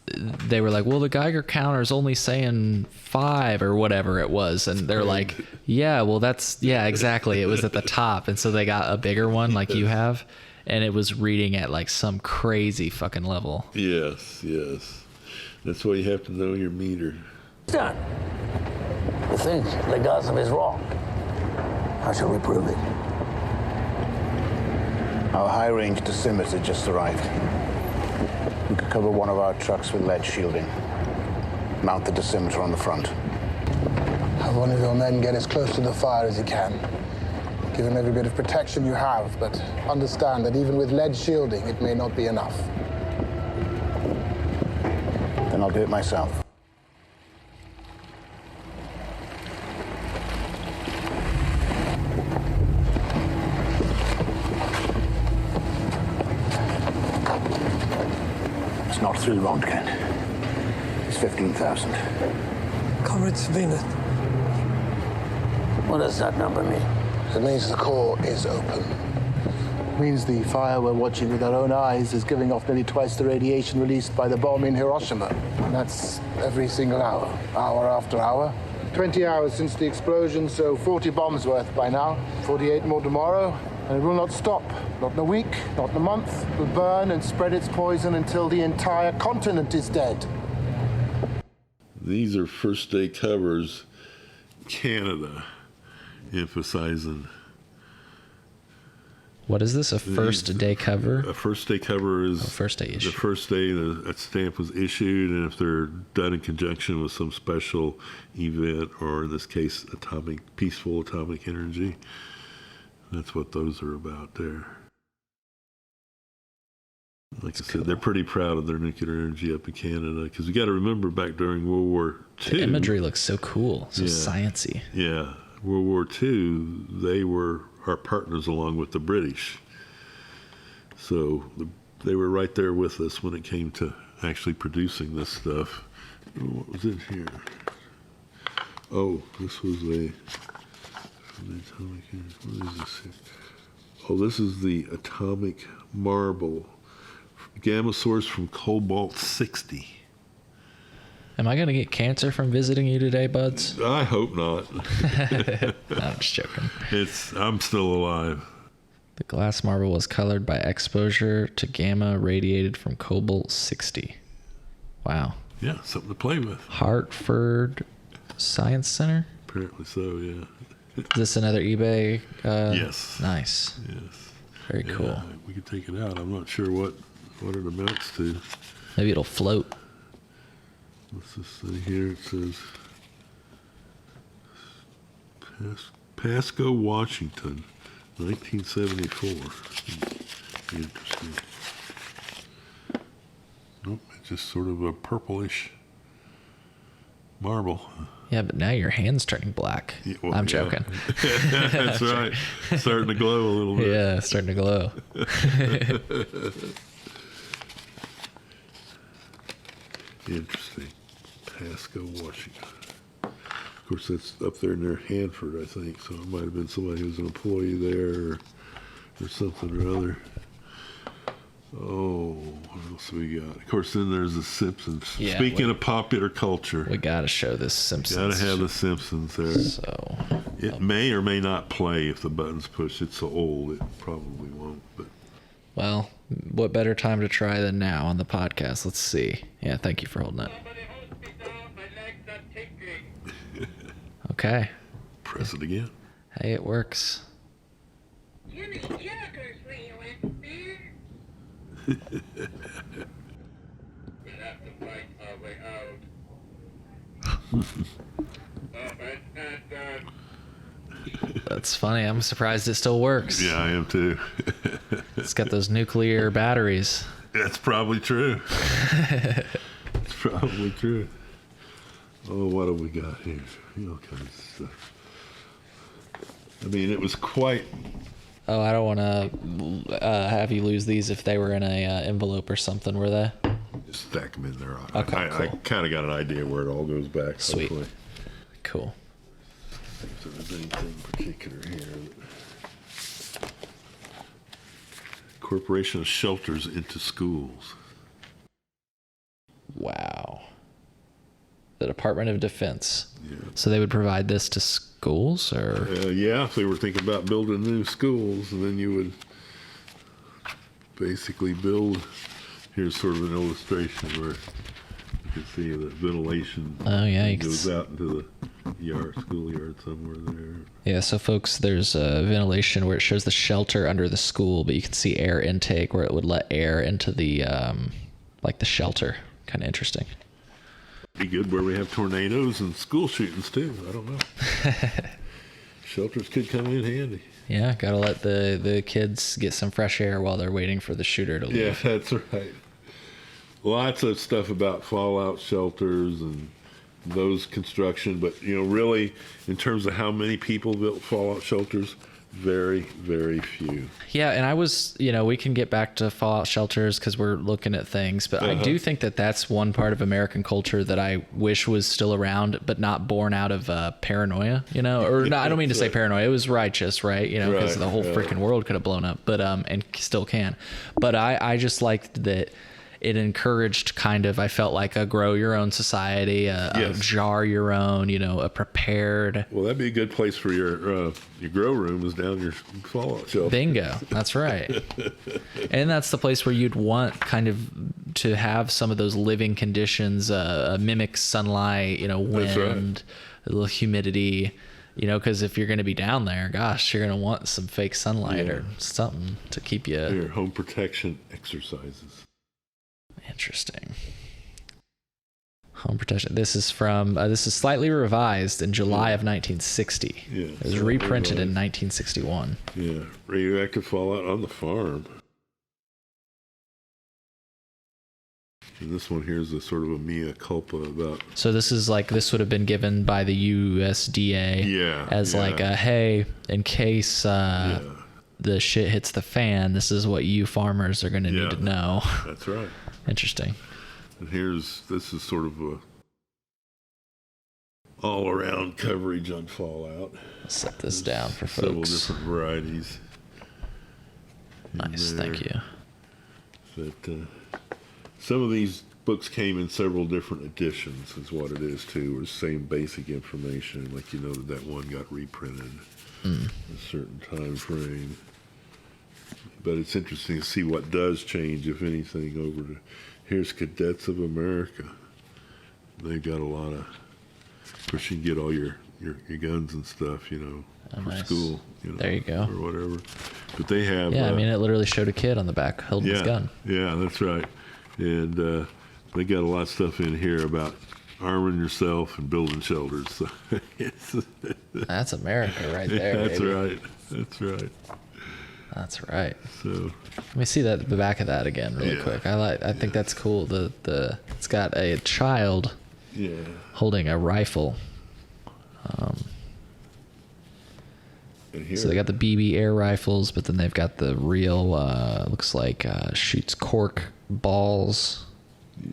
they were like, well, the Geiger counter is only saying 5 or whatever it was. And they're like, yeah, well, yeah, exactly. It was at the top. And so they got a bigger one like you have. And it was reading at like some crazy fucking level. Yes. That's why you have to know your meter. Done. You think Legasov is wrong? How shall we prove it? Our high-range dosimeter just arrived. We could cover one of our trucks with lead shielding. Mount the dosimeter on the front. Have one of your men get as close to the fire as he can. Give him every bit of protection you have, but understand that even with lead shielding, it may not be enough. Then I'll do it myself. It's not through Röntgen. It's 15,000. Comrade Svinet. What does that number mean? It means the core is open. It means the fire we're watching with our own eyes is giving off nearly twice the radiation released by the bomb in Hiroshima. And that's every single hour after hour. 20 hours since the explosion, so 40 bombs worth by now. 48 more tomorrow, and it will not stop. Not in a week, not in a month. It will burn and spread its poison until the entire continent is dead. These are first day covers, Canada, emphasizing. What is this? A first day cover? A first day cover is first day issue. The first day that stamp was issued, and if they're done in conjunction with some special event, or in this case, peaceful atomic energy, that's what those are about there. Like I said, they're pretty proud of their nuclear energy up in Canada, because we got to remember back during World War II. The imagery looks so cool, so sciencey. Yeah, World War II, they were our partners along with the British. So they were right there with us when it came to actually producing this stuff. What was in here? Oh, this was what is this here? Oh, this is the atomic marble. Gamma source from cobalt-60. Am I going to get cancer from visiting you today, buds? I hope not. I'm just joking. I'm still alive. The glass marble was colored by exposure to gamma radiated from cobalt-60. Wow. Yeah, something to play with. Hartford Science Center? Apparently so, yeah. Is this another eBay? Yes. Nice. Yes. Very cool. We could take it out. I'm not sure what it amounts to. Maybe it'll float. What's this thing here? It says Pasco, Washington, 1974. Interesting. Nope, it's just sort of a purplish marble. Yeah, but now your hand's turning black. Yeah, well, I'm joking. That's right. Starting to glow a little bit. Yeah, starting to glow. Interesting. Pasco, Washington. Of course, that's up there near Hanford, I think. So it might have been somebody who was an employee there or something or other. Oh, what else we got? Of course, then there's The Simpsons. Yeah, Speaking of popular culture, We got to show this Simpsons. got to have The Simpsons there. So It may or may not play if the button's pushed. It's so old, it probably won't. But well, what better time to try than now on the podcast? Let's see. Yeah, thank you for holding it. Okay. press it again. Hey, it works. Jimmy Jackers for you, We'll have to fight our way out. That's funny. I'm surprised it still works. Yeah, I am too. It's got those nuclear batteries. That's probably true. It's probably true. Oh, what have we got here? All kinds of stuff. I mean, it was quite... Oh, I don't want to have you lose these if they were in a envelope or something, were they? Just stack them in there. Okay, I cool. kind of got an idea where it all goes back. Sweet. Hopefully. Cool. Things are there's anything particular here. Incorporation of shelters into schools. Wow. The Department of Defense. Yeah. So they would provide this to schools, or? Yeah, if they were thinking about building new schools, and then you would basically build. Here's sort of an illustration where you can see the ventilation. Oh yeah, goes out into the yard, schoolyard somewhere there. Yeah, so folks, there's a ventilation where it shows the shelter under the school, but you can see air intake where it would let air into the like the shelter. Kind of interesting. Be good where we have tornadoes and school shootings too. I don't know. Shelters could come in handy. Yeah, gotta let the kids get some fresh air while they're waiting for the shooter to leave. Yeah, that's right. Lots of stuff about fallout shelters and those construction, but really, in terms of how many people built fallout shelters, very, very few. Yeah, and I was, we can get back to fallout shelters because we're looking at things, but I do think that that's one part of American culture that I wish was still around, but not born out of paranoia, or no, I don't mean to say paranoia. It was righteous, right? Because the whole freaking world could have blown up, but and still can. But I just liked that it encouraged I felt like a grow your own society, a jar your own, a prepared. Well, that'd be a good place for your grow room is down your fallout shelter. Bingo. That's right. And that's the place where you'd want to have some of those living conditions, mimic sunlight, wind, a little humidity, because if you're going to be down there, gosh, you're going to want some fake sunlight or something to keep you. Your home protection exercises. Interesting. Home protection. This is from, this is slightly revised in July of 1960. Yeah. It was reprinted in 1961. Yeah. Radioactive fallout on the farm. And this one here is a sort of a mea culpa about. So this is this would have been given by the USDA as hey, in case the shit hits the fan, this is what you farmers are going to need to know. That's right. Interesting. And this is sort of a all-around coverage on fallout. I'll set this down for folks. Several different varieties. Nice, thank you. But some of these books came in several different editions, is what it is too. Or same basic information, like that one got reprinted a certain time frame. But it's interesting to see what does change, if anything, over to here's Cadets of America. They've got a lot of, of course, you can get all your guns and stuff, for school, there you go, or whatever. But they have, I mean, it literally showed a kid on the back holding his gun. Yeah, that's right. And they got a lot of stuff in here about arming yourself and building shelters. So that's America right there. That's baby. Right. That's right. That's right. So let me see the back of that again really quick. I think that's cool. It's got a child holding a rifle. So they got the BB air rifles, but then they've got the real looks like shoots cork balls. Yeah.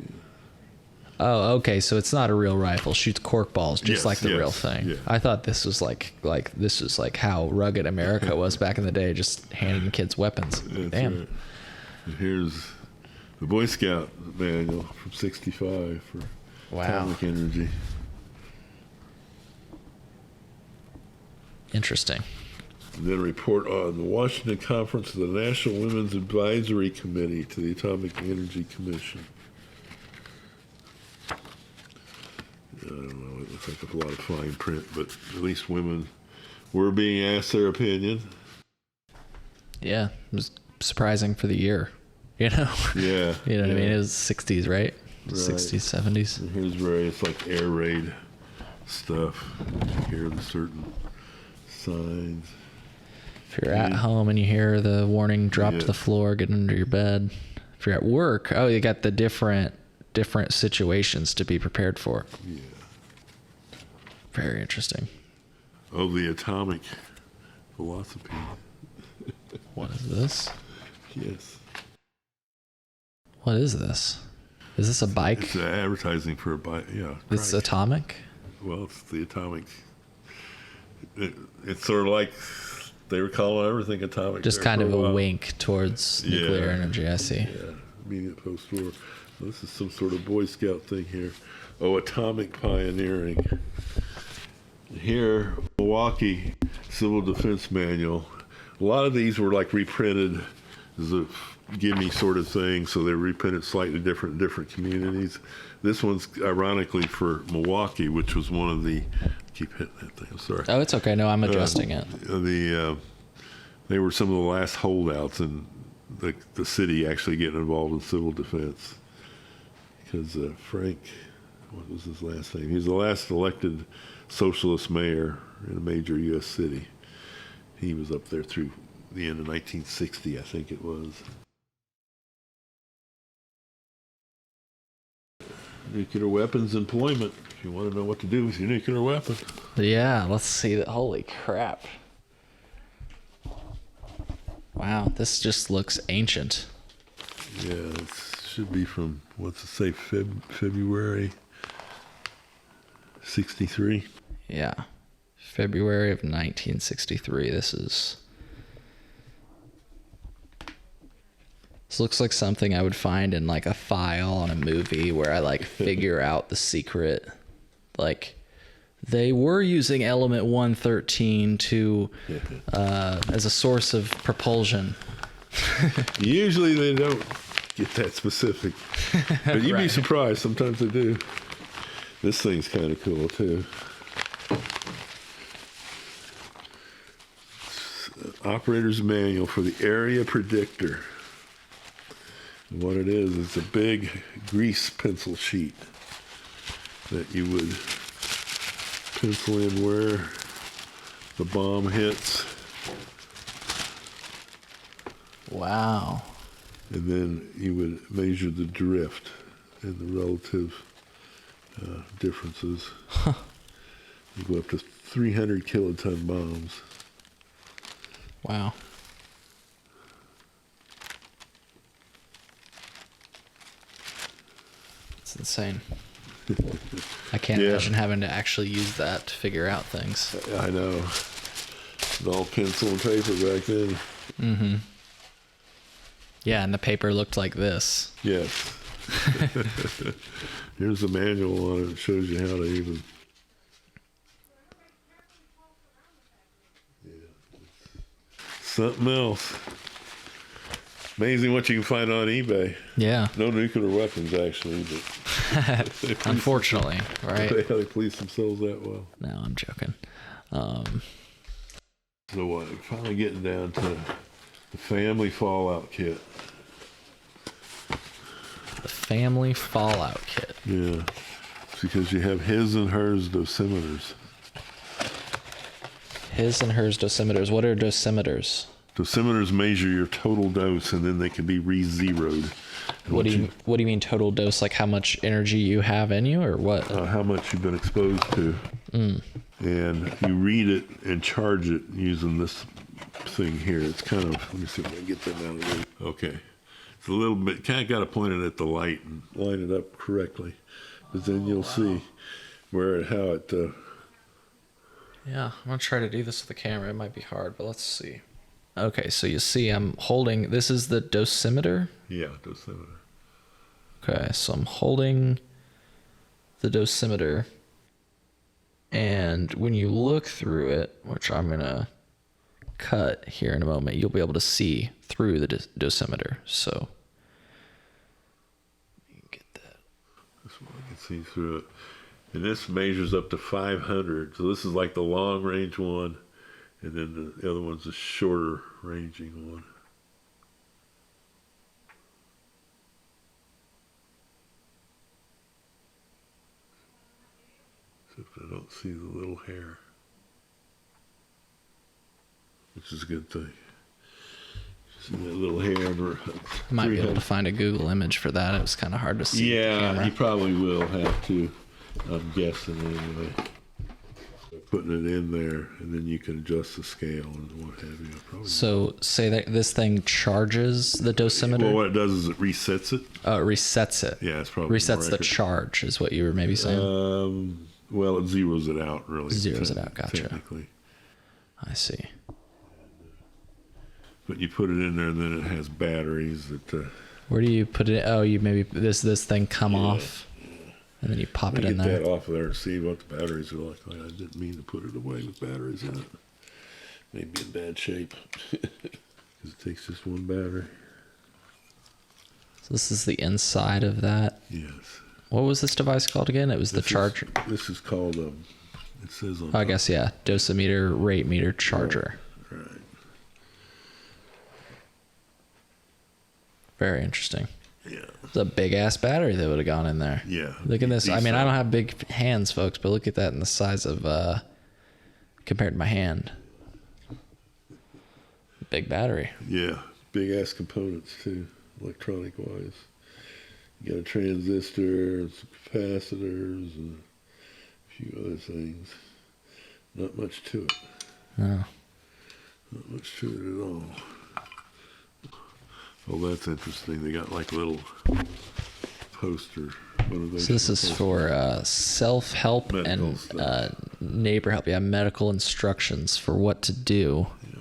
Oh, okay. So it's not a real rifle. Shoots cork balls, just like the real thing. Yeah. I thought this was like this was like how rugged America was back in the day, just handing kids weapons. That's Damn. Right. And here's the Boy Scout manual from '65 for atomic energy. Interesting. And then a report on the Washington Conference of the National Women's Advisory Committee to the Atomic Energy Commission. I don't know, it looks like a lot of fine print, but at least women were being asked their opinion. Yeah, it was surprising for the year, Yeah. You know what I mean? It was 60s, right? 60s, 70s. And here's various air raid stuff. You hear the certain signs. If you're at home and you hear the warning, drop to the floor, get under your bed. If you're at work, you got the different situations to be prepared for. Yeah. Very interesting. Oh, the atomic philosophy. What is this? Yes. What is this? Is this a bike? It's advertising for a bike, yeah. This is atomic? Well, it's the atomic It's sort of like they were calling everything atomic. Just there kind for of a while. wink towards nuclear energy. I see. Yeah, immediate post-war. This is some sort of Boy Scout thing here. Oh, atomic pioneering. Here, Milwaukee Civil Defense Manual. A lot of these were like reprinted as a gimme sort of thing, so they're reprinted slightly different in different communities. This one's ironically for Milwaukee, which was one of the. Keep hitting that thing. I'm sorry. Oh, it's okay. No, I'm adjusting it. They were some of the last holdouts in the city actually getting involved in civil defense. Because Frank, what was his last name? He was the last elected socialist mayor in a major U.S. city. He was up there through the end of 1960, I think it was. Nuclear weapons employment. If you want to know what to do with your nuclear weapon. Yeah, let's see that. Holy crap. Wow, this just looks ancient. Yeah, it should be from, what's it say, February 63? Yeah. February of 1963. This looks like something I would find in like a file on a movie where I like figure out the secret. Like they were using element 113 to as a source of propulsion. Usually they don't get that specific, but you'd be Right. surprised. Sometimes they do. This thing's kind of cool too. Operator's manual for the area predictor. And what it is, it's a big grease pencil sheet that you would pencil in where the bomb hits, Wow. and then you would measure the drift and the relative differences. You go up to 300 kiloton bombs. Wow. It's insane. I can't Yeah. imagine having to actually use that to figure out things. I know. It's all pencil and paper back then. Mm-hmm. Yeah, and the paper looked like this. Yes. Here's the manual on it. It shows you how to even. Something else. Amazing what you can find on eBay. Yeah. No nuclear weapons, actually, but Unfortunately, right? they police themselves that well. No, I'm joking. So what? Finally getting down to the family fallout kit. The family fallout kit. Yeah, it's because you have his and hers dosimeters. His and hers dosimeters. What are dosimeters? Dosimeters measure your total dose, and then they can be re-zeroed. And What do you mean total dose? Like how much energy you have in you, or what? how much you've been exposed to, and you read it and charge it using this thing here. It's kind of, let me see if I can get that out of there. Okay, it's a little bit, kind of got to point it at the light and line it up correctly, because then you'll see how it. Yeah, I'm gonna try to do this with the camera. It might be hard, but let's see. Okay, so you see I'm holding, this is the dosimeter. Yeah, dosimeter. Okay, so I'm holding the dosimeter, and when you look through it, which I'm gonna cut here in a moment, you'll be able to see through the dosimeter. So you can get that. This one I can see through it. And this measures up to 500. So this is like the long range one, and then the other one's the shorter ranging one. Except I don't see the little hair, which is a good thing. See that little hair under. I might be able to find a Google image for that. It was kind of hard to see. with the Yeah, camera. you probably will have to. I'm guessing anyway. Putting it in there, and then you can adjust the scale and what have you. Probably. So say that this thing charges the dosimeter. Well, what it does is it resets it. Oh, it resets it. Yeah, it's probably resets more the accurate. charge, is what you were maybe saying. Well, it zeroes it out, really. Zeroes it out, gotcha. Technically. I see. But you put it in there, and then it has batteries that. Where do you put it? Oh, you maybe this thing come off, and then you pop it in there. Get that off of there and see what the batteries are like. I didn't mean to put it away with batteries in it. Maybe in bad shape because it takes just one battery. So this is the inside of that. Yes. What was this device called again? It was the charger. This is called. It says on. I guess yeah, dosimeter, rate meter, charger. Right. Very interesting. Yeah. It's a big ass battery that would have gone in there. Yeah. Look at this. I mean, I don't have big hands, folks, but look at that in the size of compared to my hand. Big battery. Yeah. Big ass components too, electronic wise. You got a transistor, and some capacitors, and a few other things. Not much to it. No. Not much to it at all. Oh, that's interesting. They got like a little poster. What are they? So this is for self-help and neighbor help. Yeah, medical instructions for what to do. Yeah.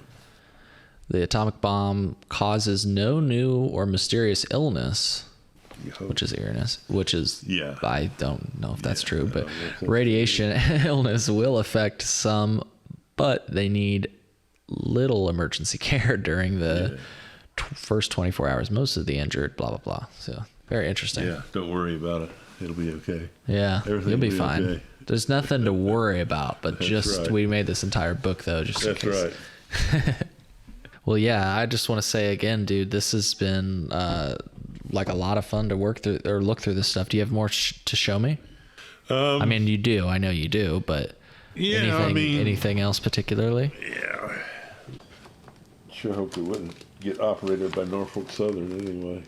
The atomic bomb causes no new or mysterious illness, which is yeah. I don't know if that's true, but radiation illness will affect some, but they need little emergency care during the first 24 hours. Most of the injured, blah, blah, blah. So very interesting. Yeah, don't worry about it. It'll be okay. Yeah, you'll be fine. Okay. There's nothing to worry about, but right. We made this entire book, though, just in case. That's right. Well, yeah, I just want to say again, dude, this has been like a lot of fun to work through or look through this stuff. Do you have more to show me? I mean, you do. I know you do, but anything else particularly? Yeah. Sure hope it wouldn't get operated by Norfolk Southern anyway.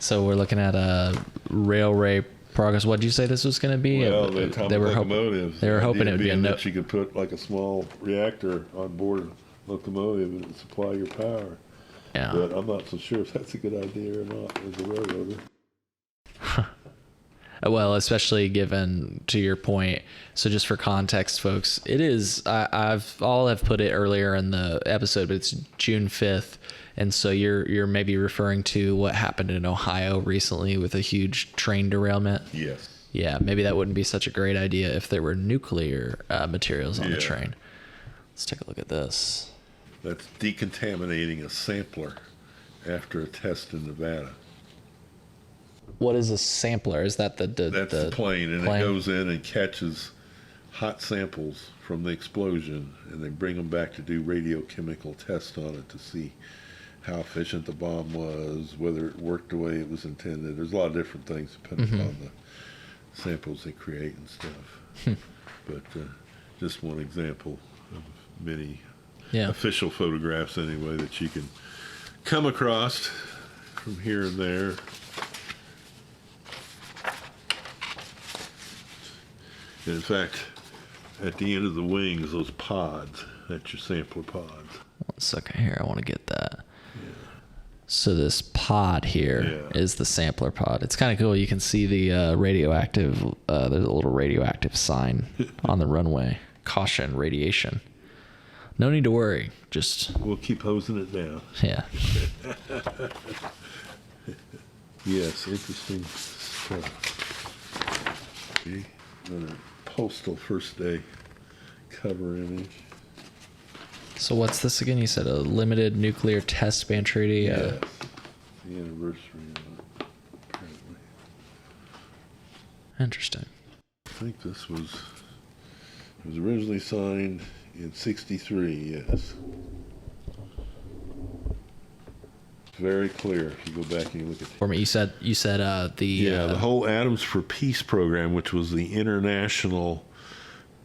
So we're looking at a railway progress. What did you say this was going to be? Well, they were locomotives. They were hoping it would be that you could put like a small reactor on board a locomotive and supply your power. Yeah. But I'm not so sure if that's a good idea or not as a railroader. Well, especially given to your point. So just for context, folks, it is, I've put it earlier in the episode, but it's June 5th. And so you're maybe referring to what happened in Ohio recently with a huge train derailment. Yes. Yeah. Maybe that wouldn't be such a great idea if there were nuclear materials on the train. Let's take a look at this. That's decontaminating a sampler after a test in Nevada. What is a sampler? Is that that's the plane, and it goes in and catches hot samples from the explosion, and they bring them back to do radiochemical tests on it to see how efficient the bomb was, whether it worked the way it was intended. There's a lot of different things depending on the samples they create and stuff. But just one example of many official photographs anyway that you can come across from here and there. And in fact, at the end of the wings, those pods, that's your sampler pods. 1 second here, I want to get that. Yeah. So this pod here is the sampler pod. It's kind of cool. You can see the radioactive, there's a little radioactive sign on the runway. Caution, radiation. No need to worry. Just we'll keep hosing it down. Yeah. Yes, interesting stuff. Another postal first day cover image. So what's this again? You said a limited nuclear test ban treaty. Yes. The anniversary of it, apparently. Interesting. I think this was originally signed in '63. Yes. Very clear if you go back and you look at For me, you said the whole Atoms for Peace program, which was the international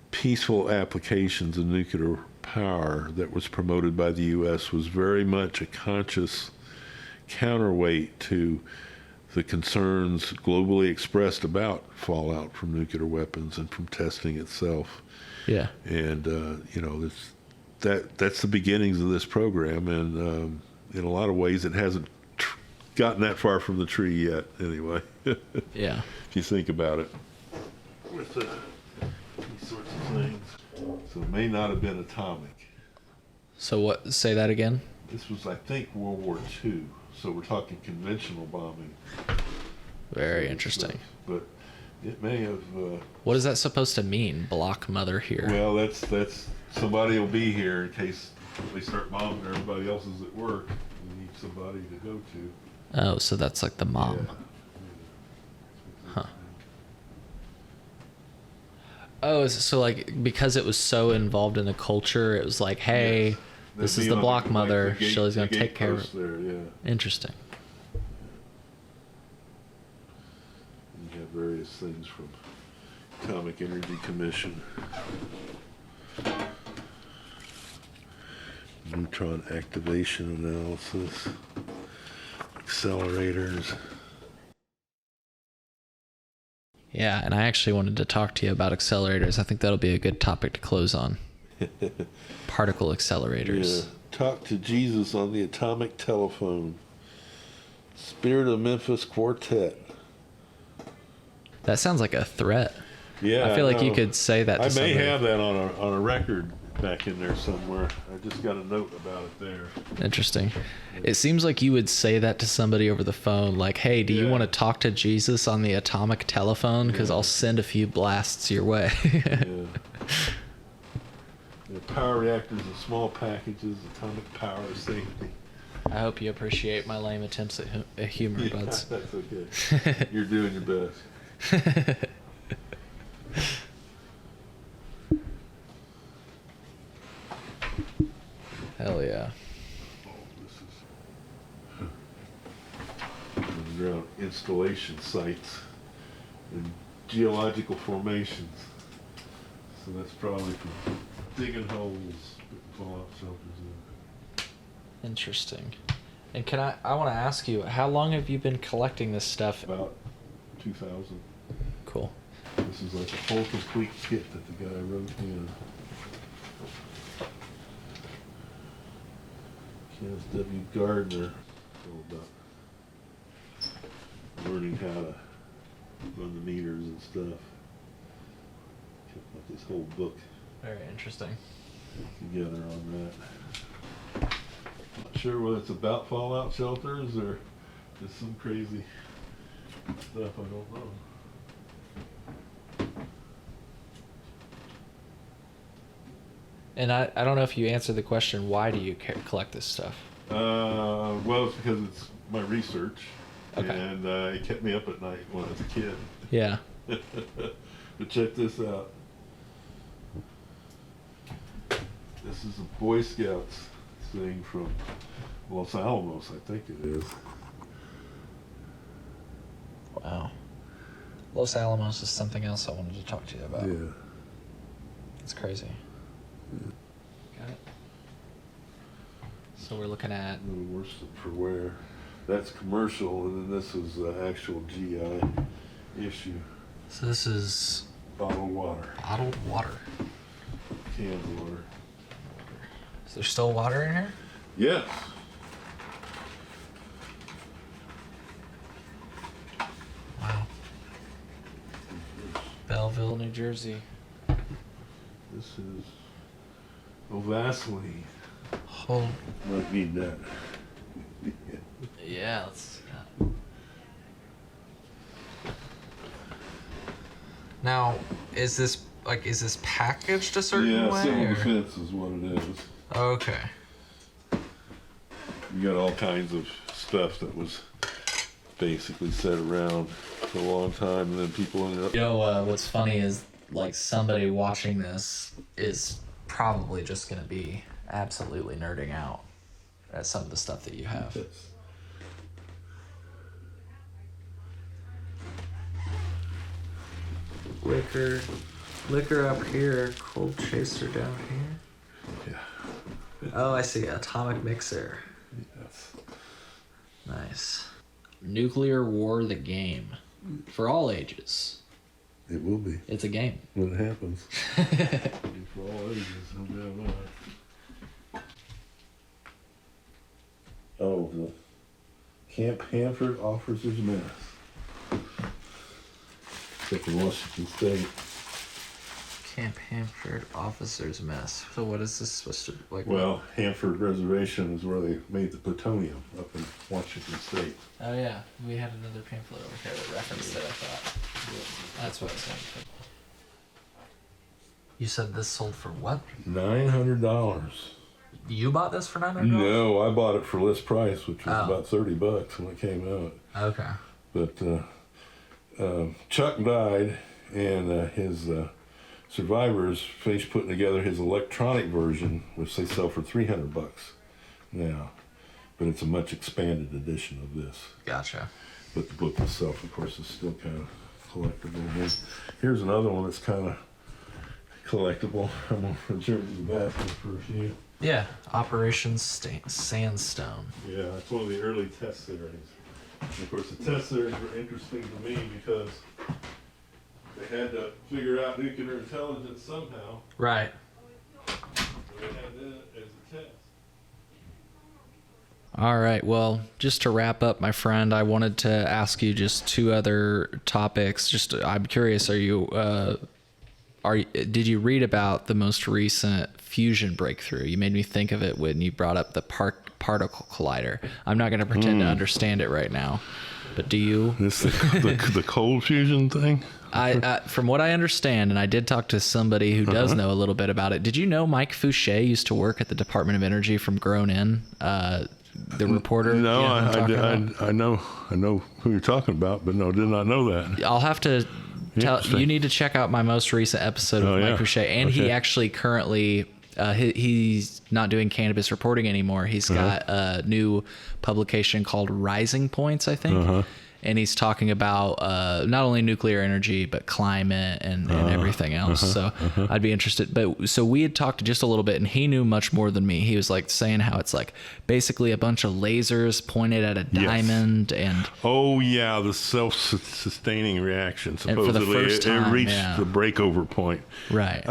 peaceful applications of nuclear power that was promoted by the U.S., was very much a conscious counterweight to the concerns globally expressed about fallout from nuclear weapons and from testing itself. Yeah. And that's the beginnings of this program, and in a lot of ways, it hasn't gotten that far from the tree yet, anyway. Yeah. If you think about it. With these sorts of things. So it may not have been atomic. So what? Say that again. This was, I think, World War II. So we're talking conventional bombing. Very interesting. But it may have. What is that supposed to mean? Block mother here. Well, that's somebody will be here in case they start bombing. Everybody else is at work. We need somebody to go to. Oh, so that's like the mom. Yeah. Huh. Oh, so like because it was so involved in the culture, it was like, hey, Yes. this That'd is be the on block like mother. the gate- Shelley's gonna the take gate care of post it. there, yeah. Interesting. You have various things from Atomic Energy Commission. Neutron activation analysis. Accelerators. Yeah, and I actually wanted to talk to you about accelerators. I think that'll be a good topic to close on. Particle accelerators. Yeah. Talk to Jesus on the atomic telephone. Spirit of Memphis Quartet. That sounds like a threat. Yeah, I feel like you know. could say that to I may somebody. have that on a record back in there somewhere. I just got a note about it there. Interesting. It seems like you would say that to somebody over the phone, like, hey, do you Yeah. want to talk to Jesus on the atomic telephone? Because Yeah. I'll send a few blasts your way. Yeah. Yeah, power reactors in small packages, atomic power safety. I hope you appreciate my lame attempts at humor, buds. That's okay. You're doing your best. Hell yeah. This is underground installation sites and geological formations. So that's probably from digging holes, putting fallout shelters in. Interesting. And I want to ask you, how long have you been collecting this stuff? About 2000. Cool. This is like a full complete kit that the guy wrote in. Kenneth W. Gardner. All about learning how to run the meters and stuff. Kept like this whole book Very interesting. together on that. Not sure whether it's about fallout shelters or just some crazy stuff. I don't know. And I don't know if you answered the question, why do you collect this stuff? Well, it's because it's my research, Okay. and it kept me up at night when I was a kid. Yeah. But check this out. This is a Boy Scouts thing from Los Alamos, I think it is. Wow. Los Alamos is something else I wanted to talk to you about. Yeah. It's crazy. Got it. So we're looking at No worse for wear. That's commercial, and then this is actual GI issue. So this is Bottled water, bottled water. canned water. Is there still water in here? Yes. Wow. Belleville, New Jersey. This is Vaseline. Oh. Might need that. Yeah, let's. Now, is this packaged a certain Yeah, way? civil or- defense is what it is. Okay. You got all kinds of stuff that was basically set around for a long time, and then people ended up. You know, what's funny is like somebody watching this is probably just gonna be absolutely nerding out at some of the stuff that you have. Liquor up here, cold chaser down here. Yeah. Oh, I see. Atomic mixer. Yes. Nice. Nuclear War the game. For all ages. It will be It's a game. when it happens. For all ages, no doubt about it. Oh, the Camp Hanford Officers Mess. It's up in Washington State. Camp Hanford Officers Mess. So what is this supposed to like? Well, Hanford Reservation is where they made the plutonium up in Washington State. Oh yeah, we had another pamphlet over here that referenced it. I thought that's what I was saying. You said this sold for what? $900. You bought this for $900? No, I bought it for list price, which was about $30 when it came out. Okay. But Chuck died, and his survivors finished putting together his electronic version, which they sell for $300 now. But it's a much expanded edition of this. Gotcha. But the book itself, of course, is still kind of collectible. Here's another one that's kind of collectible. I'm going to return to the bathroom for a few. Yeah, Operation Sandstone. Yeah, it's one of the early test series. And of course, the test series were interesting to me because they had to figure out nuclear intelligence somehow. Right. So they had that as a test. All right. Well, just to wrap up, my friend, I wanted to ask you just two other topics. Just, I'm curious, did you read about the most recent fusion breakthrough? You made me think of it when you brought up the particle collider. I'm not going to pretend to understand it right now, but do you? This the cold fusion thing? From what I understand, and I did talk to somebody who does know a little bit about it. Did you know Mike Fouché used to work at the Department of Energy from Grown In? The reporter. No, you know I know who you're talking about, but no, did not know that. I'll have to you need to check out my most recent episode of Mike Fouché, and he actually currently he's not doing cannabis reporting anymore. He's got a new publication called Rising Points, I think. And he's talking about not only nuclear energy, but climate and everything else. So I'd be interested. But so we had talked just a little bit, and he knew much more than me. He was like saying how it's like basically a bunch of lasers pointed at a diamond. And oh yeah, the self-sustaining reaction. Supposedly, and for the first time, it reached the breakover point. Right.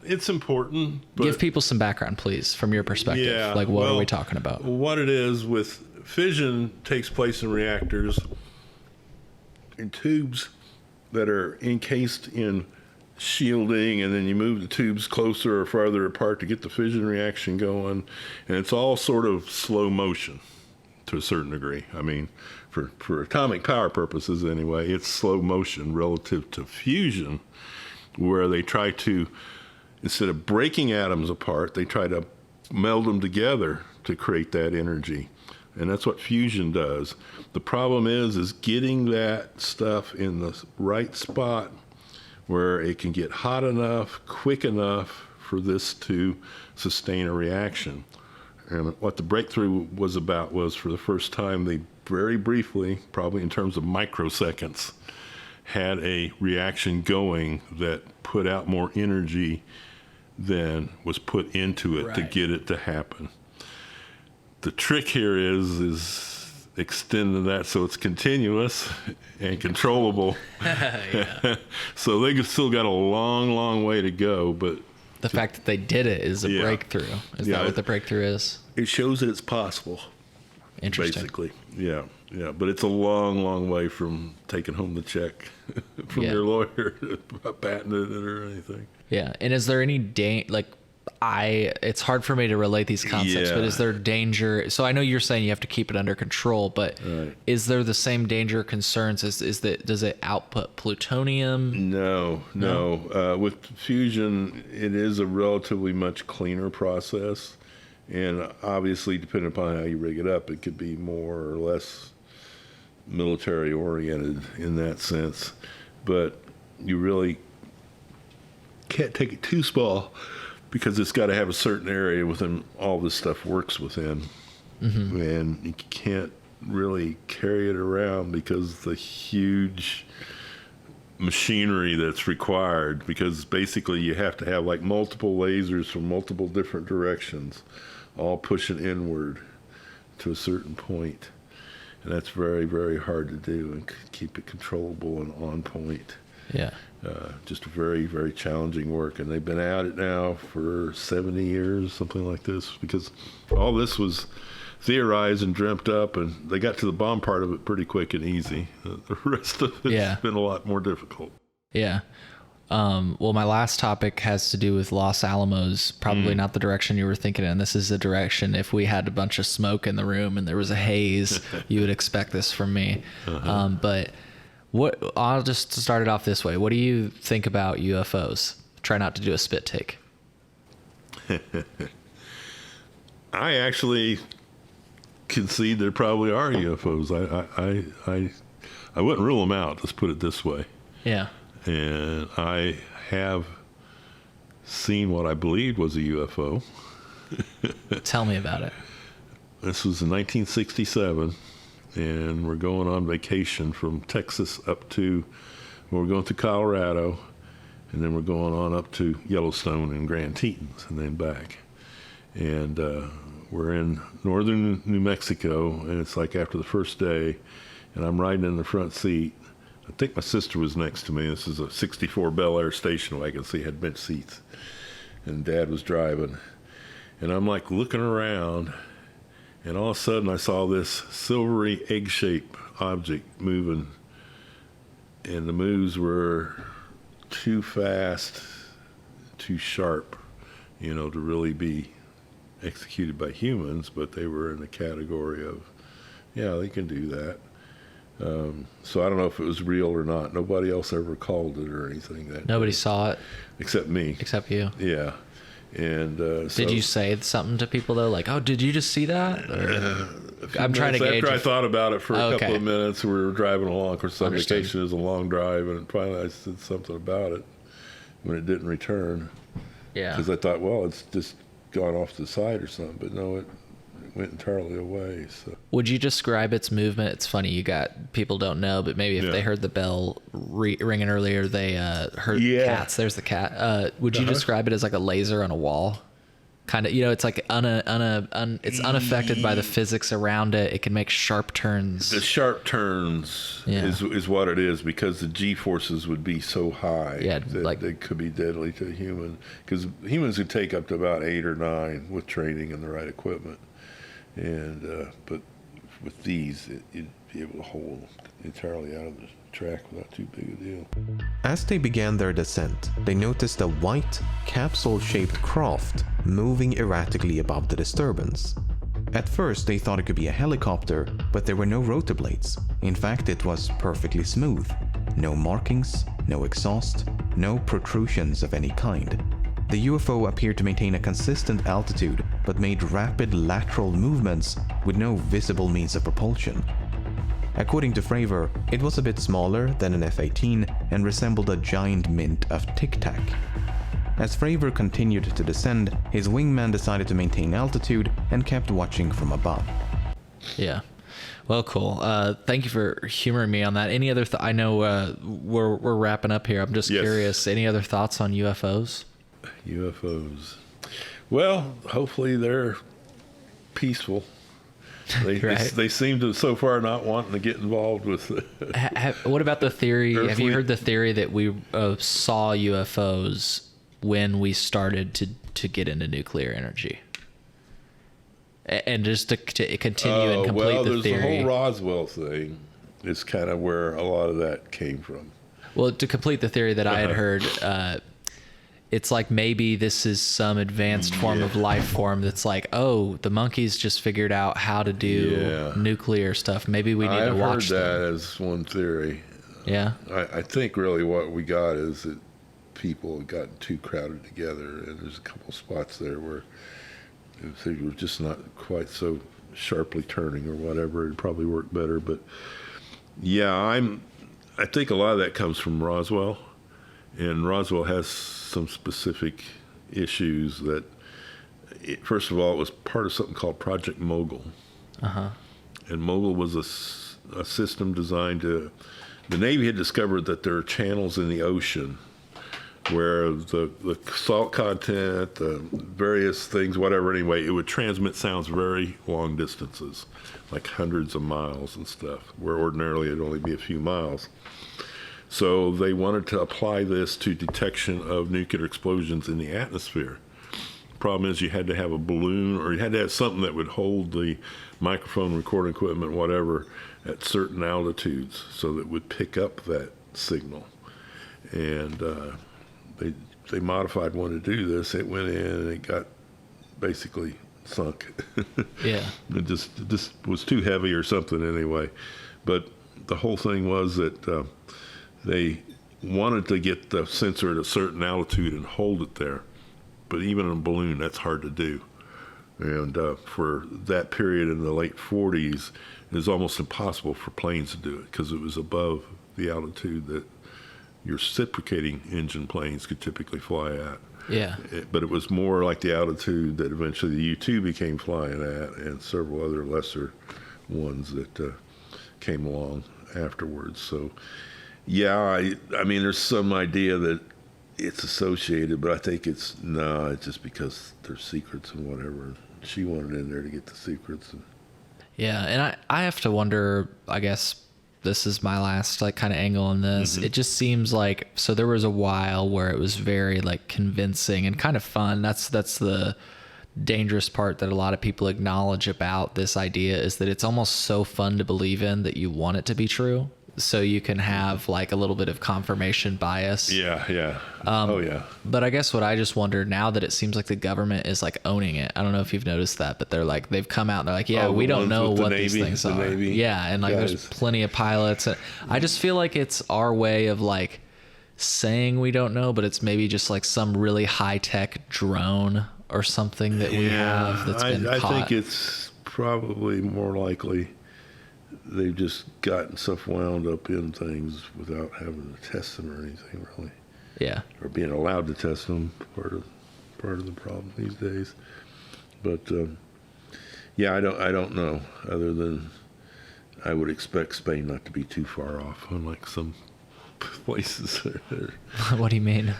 It's important. But give people some background, please, from your perspective. Yeah, like, what are we talking about? What it is with fission takes place in reactors in tubes that are encased in shielding, and then you move the tubes closer or farther apart to get the fission reaction going, and it's all sort of slow motion to a certain degree. I mean, for atomic power purposes anyway, it's slow motion relative to fusion, where they try to, instead of breaking atoms apart, they try to meld them together to create that energy. And that's what fusion does. The problem is getting that stuff in the right spot where it can get hot enough, quick enough for this to sustain a reaction. And what the breakthrough was about was, for the first time, they very briefly, probably in terms of microseconds, had a reaction going that put out more energy than was put into it to get it to happen. The trick here is extending that so it's continuous and controllable. So they still got a long, long way to go. But the fact that they did it is a breakthrough. Is that what the breakthrough is? It shows that it's possible. Interesting. Basically, yeah. But it's a long, long way from taking home the check from your lawyer about patenting it or anything. Yeah, and is there any it's hard for me to relate these concepts, but is there danger? So I know you're saying you have to keep it under control, but is there the same danger concerns? Does it output plutonium? No. With fusion, it is a relatively much cleaner process, and obviously, depending upon how you rig it up, it could be more or less military oriented in that sense. But you really can't take it too small, because it's got to have a certain area within all this stuff works within. And you can't really carry it around because the huge machinery that's required, because basically you have to have like multiple lasers from multiple different directions, all pushing inward to a certain point. And that's very, very hard to do and keep it controllable and on point. Yeah. Just very, very challenging work. And they've been at it now for 70 years, something like this, because all this was theorized and dreamt up, and they got to the bomb part of it pretty quick and easy. The rest of it's been a lot more difficult. Yeah. Well, my last topic has to do with Los Alamos, probably not the direction you were thinking in. This is the direction, if we had a bunch of smoke in the room and there was a haze, you would expect this from me. But I'll just start it off this way. What do you think about UFOs? Try not to do a spit take. I actually concede there probably are UFOs. I wouldn't rule them out, let's put it this way. Yeah. And I have seen what I believed was a UFO. Tell me about it. This was in 1967, and we're going on vacation from Texas we're going to Colorado, and then we're going on up to Yellowstone and Grand Tetons, and then back. And we're in northern New Mexico, and it's like after the first day, and I'm riding in the front seat. I think my sister was next to me. This is a 64 Bel Air station wagon, so you had bench seats. And Dad was driving. And I'm like looking around, and all of a sudden I saw this silvery egg-shaped object moving. And the moves were too fast, too sharp, to really be executed by humans, but they were in the category of, yeah, they can do that. So I don't know if it was real or not. Nobody else ever called it or anything. Nobody saw it? Except me. Except you? Yeah. And did you say something to people, though? Like, oh, did you just see that? I'm trying to gauge. After I thought about it for a couple of minutes, we were driving along. Of course, vacation is a long drive, and finally I said something about it when it didn't return. Yeah. Because I thought, well, it's just gone off to the side or something. But no, it went entirely away. So. Would you describe its movement? It's funny, people don't know, but maybe if they heard the bell ringing earlier, they heard cats. There's the cat. Would you describe it as like a laser on a wall? Kind of, it's like it's unaffected by the physics around it. It can make sharp turns. The sharp turns is what it is, because the G forces would be so high that they could be deadly to a human. Because humans could take up to about 8 or 9 with training and the right equipment. And but with these, you'd be able to hold entirely out of the track without too big a deal. As they began their descent, they noticed a white, capsule-shaped craft moving erratically above the disturbance. At first, they thought it could be a helicopter, but there were no rotor blades. In fact, it was perfectly smooth. No markings, no exhaust, no protrusions of any kind. The UFO appeared to maintain a consistent altitude, but made rapid lateral movements with no visible means of propulsion. According to Fravor, it was a bit smaller than an F-18 and resembled a giant mint of Tic Tac. As Fravor continued to descend, his wingman decided to maintain altitude and kept watching from above. Yeah. Well, cool. Thank you for humoring me on that. Any other I know we're wrapping up here. I'm just curious. Any other thoughts on UFOs? UFOs. Well, hopefully they're peaceful. They seem to so far not wanting to get involved with. What about the theory? Have you heard the theory that we saw UFOs when we started to get into nuclear energy? And just to continue and complete the theory. The whole Roswell thing is kind of where a lot of that came from. Well, to complete the theory that I had heard, it's like maybe this is some advanced form of life form that's like, oh, the monkeys just figured out how to do nuclear stuff. Maybe we need to watch them. I've heard that as one theory. Yeah. I think really what we got is that people had gotten too crowded together, and there's a couple spots there where if they were just not quite so sharply turning or whatever, it'd probably work better. But yeah, I think a lot of that comes from Roswell, and Roswell has some specific issues that, first of all, it was part of something called Project Mogul. And Mogul was a system designed to, the Navy had discovered that there are channels in the ocean where the salt content, the various things, whatever, anyway, it would transmit sounds very long distances, like hundreds of miles and stuff, where ordinarily it'd only be a few miles. So they wanted to apply this to detection of nuclear explosions in the atmosphere. Problem is you had to have a balloon, or you had to have something that would hold the microphone, recording equipment, whatever, at certain altitudes so that it would pick up that signal. And they modified one to do this. It went in and it got basically sunk. Yeah. It just was too heavy or something anyway. But the whole thing was that they wanted to get the sensor at a certain altitude and hold it there. But even in a balloon, that's hard to do. And for that period in the late 40s, it was almost impossible for planes to do it because it was above the altitude that your reciprocating engine planes could typically fly at. Yeah. But it was more like the altitude that eventually the U-2 became flying at, and several other lesser ones that came along afterwards. So, yeah, I mean, there's some idea that it's associated, but I think it's just because there's secrets and whatever. She wanted in there to get the secrets. Yeah, and I have to wonder, I guess this is my last like kind of angle on this. It just seems like, so there was a while where it was very like convincing and kind of fun. That's the dangerous part that a lot of people acknowledge about this idea, is that it's almost so fun to believe in that you want it to be true. So you can have like a little bit of confirmation bias. Yeah. But I guess what I just wonder now that it seems like the government is like owning it. I don't know if you've noticed that, but they've come out and they're like, yeah, we don't know what these things are. Yeah. And like, there's plenty of pilots. I just feel like it's our way of like saying we don't know, but it's maybe just like some really high tech drone or something that we have that's been caught. I think it's probably more likely they've just gotten stuff wound up in things without having to test them or anything, really. Yeah. Or being allowed to test them, part of the problem these days. But yeah, I don't know. Other than I would expect Spain not to be too far off, unlike some places. What do you mean?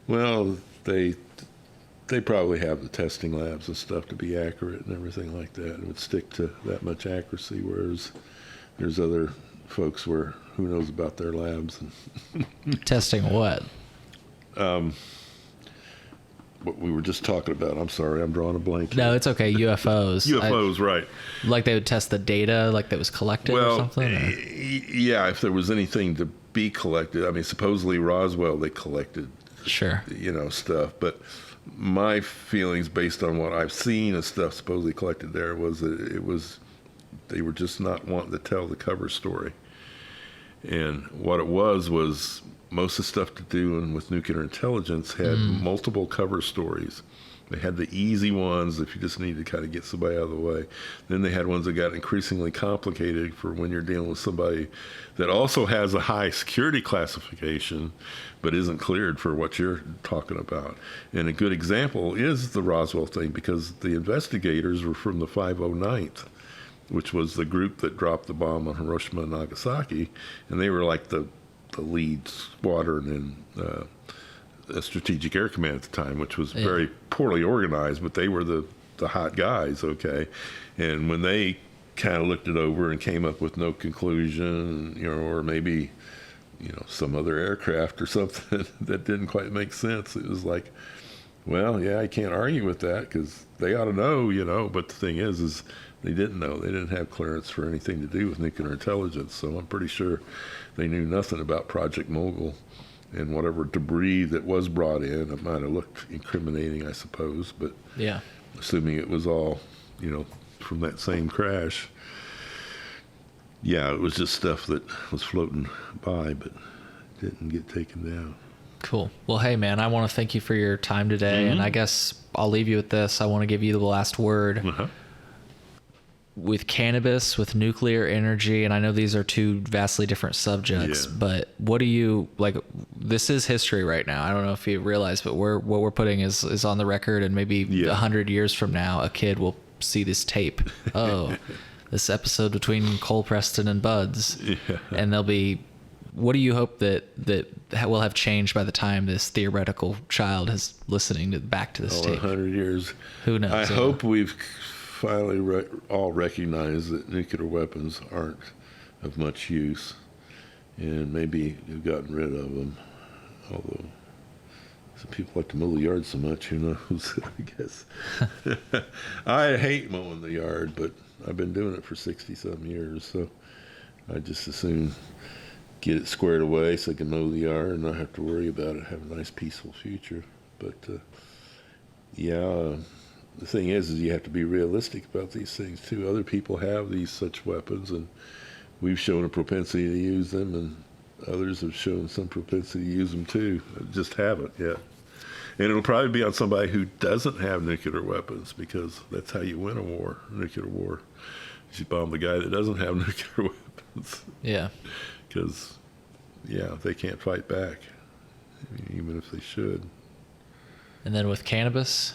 Well, they probably have the testing labs and stuff to be accurate and everything like that. It would stick to that much accuracy, whereas there's other folks where who knows about their labs. And testing what? What we were just talking about. I'm sorry, I'm drawing a blank. No, it's okay. UFOs. UFOs, right. Like they would test the data like that was collected or something? Yeah, if there was anything to be collected. I mean, supposedly Roswell, they collected stuff. But my feelings based on what I've seen of stuff supposedly collected there was that they were just not wanting to tell the cover story. And what it was most of the stuff to do with nuclear intelligence had multiple cover stories. They had the easy ones if you just needed to kind of get somebody out of the way. Then they had ones that got increasingly complicated for when you're dealing with somebody that also has a high security classification but isn't cleared for what you're talking about. And a good example is the Roswell thing, because the investigators were from the 509th, which was the group that dropped the bomb on Hiroshima and Nagasaki, and they were like the lead squadron in Strategic Air Command at the time, which was very poorly organized, but they were the hot guys, okay? And when they kind of looked it over and came up with no conclusion, or maybe, some other aircraft or something that didn't quite make sense, it was like, well, yeah, I can't argue with that because they ought to know, but the thing is they didn't know. They didn't have clearance for anything to do with nuclear intelligence, so I'm pretty sure they knew nothing about Project Mogul. And whatever debris that was brought in, it might have looked incriminating, I suppose. But yeah, assuming it was all, from that same crash, yeah, it was just stuff that was floating by, but didn't get taken down. Cool. Well, hey, man, I want to thank you for your time today. And I guess I'll leave you with this. I want to give you the last word. With cannabis, with nuclear energy, and I know these are two vastly different subjects, but what do you like? This is history right now. I don't know if you realize, but what we're putting is on the record, and maybe 100 years from now, a kid will see this tape. Oh, this episode between Cole Preston and Buds, and they'll be. What do you hope that will have changed by the time this theoretical child is listening back to this tape? 100 years. Who knows? I hope we've finally all recognize that nuclear weapons aren't of much use, and maybe you've gotten rid of them. Although some people like to mow the yard so much, who knows? I guess. I hate mowing the yard, but I've been doing it for 60-some years, so I just as soon get it squared away so they can mow the yard and not have to worry about it, have a nice peaceful future. But the thing is you have to be realistic about these things too. Other people have these such weapons, and we've shown a propensity to use them, and others have shown some propensity to use them too. Just haven't yet. And it'll probably be on somebody who doesn't have nuclear weapons, because that's how you win a war, nuclear war. You bomb the guy that doesn't have nuclear weapons. Yeah. Because, they can't fight back, even if they should. And then with cannabis,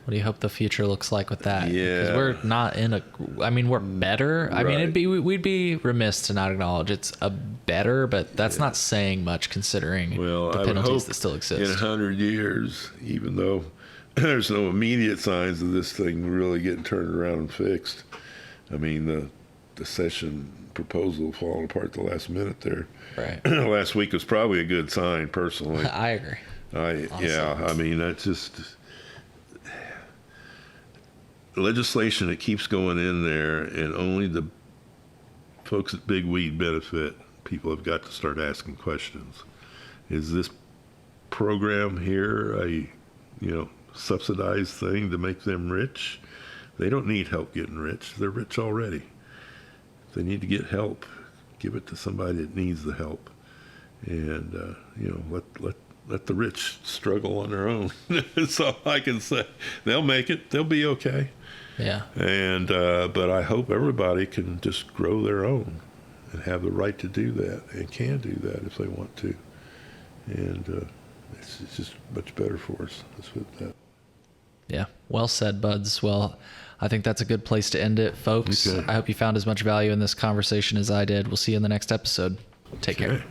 what do you hope the future looks like with that? Yeah. Because we're not we're better. I mean, we'd be remiss to not acknowledge it's a better, but that's not saying much considering the penalties that still exist. In 100 years, even though there's no immediate signs of this thing really getting turned around and fixed. I mean, the session proposal falling apart the last minute there. Right. Last week was probably a good sign, personally. I agree. I mean, that's just legislation that keeps going in there, and only the folks at Big Weed benefit. People have got to start asking questions. Is this program here a subsidized thing to make them rich? They don't need help getting rich. They're rich already. If they need to get help, give it to somebody that needs the help. And, let the rich struggle on their own. That's all I can say. They'll make it. They'll be okay. Yeah. And, but I hope everybody can just grow their own and have the right to do that, and can do that if they want to. And, it's just much better for us. Let's put that. Yeah. Well said, Buds. Well, I think that's a good place to end it, folks. Okay. I hope you found as much value in this conversation as I did. We'll see you in the next episode. Take care.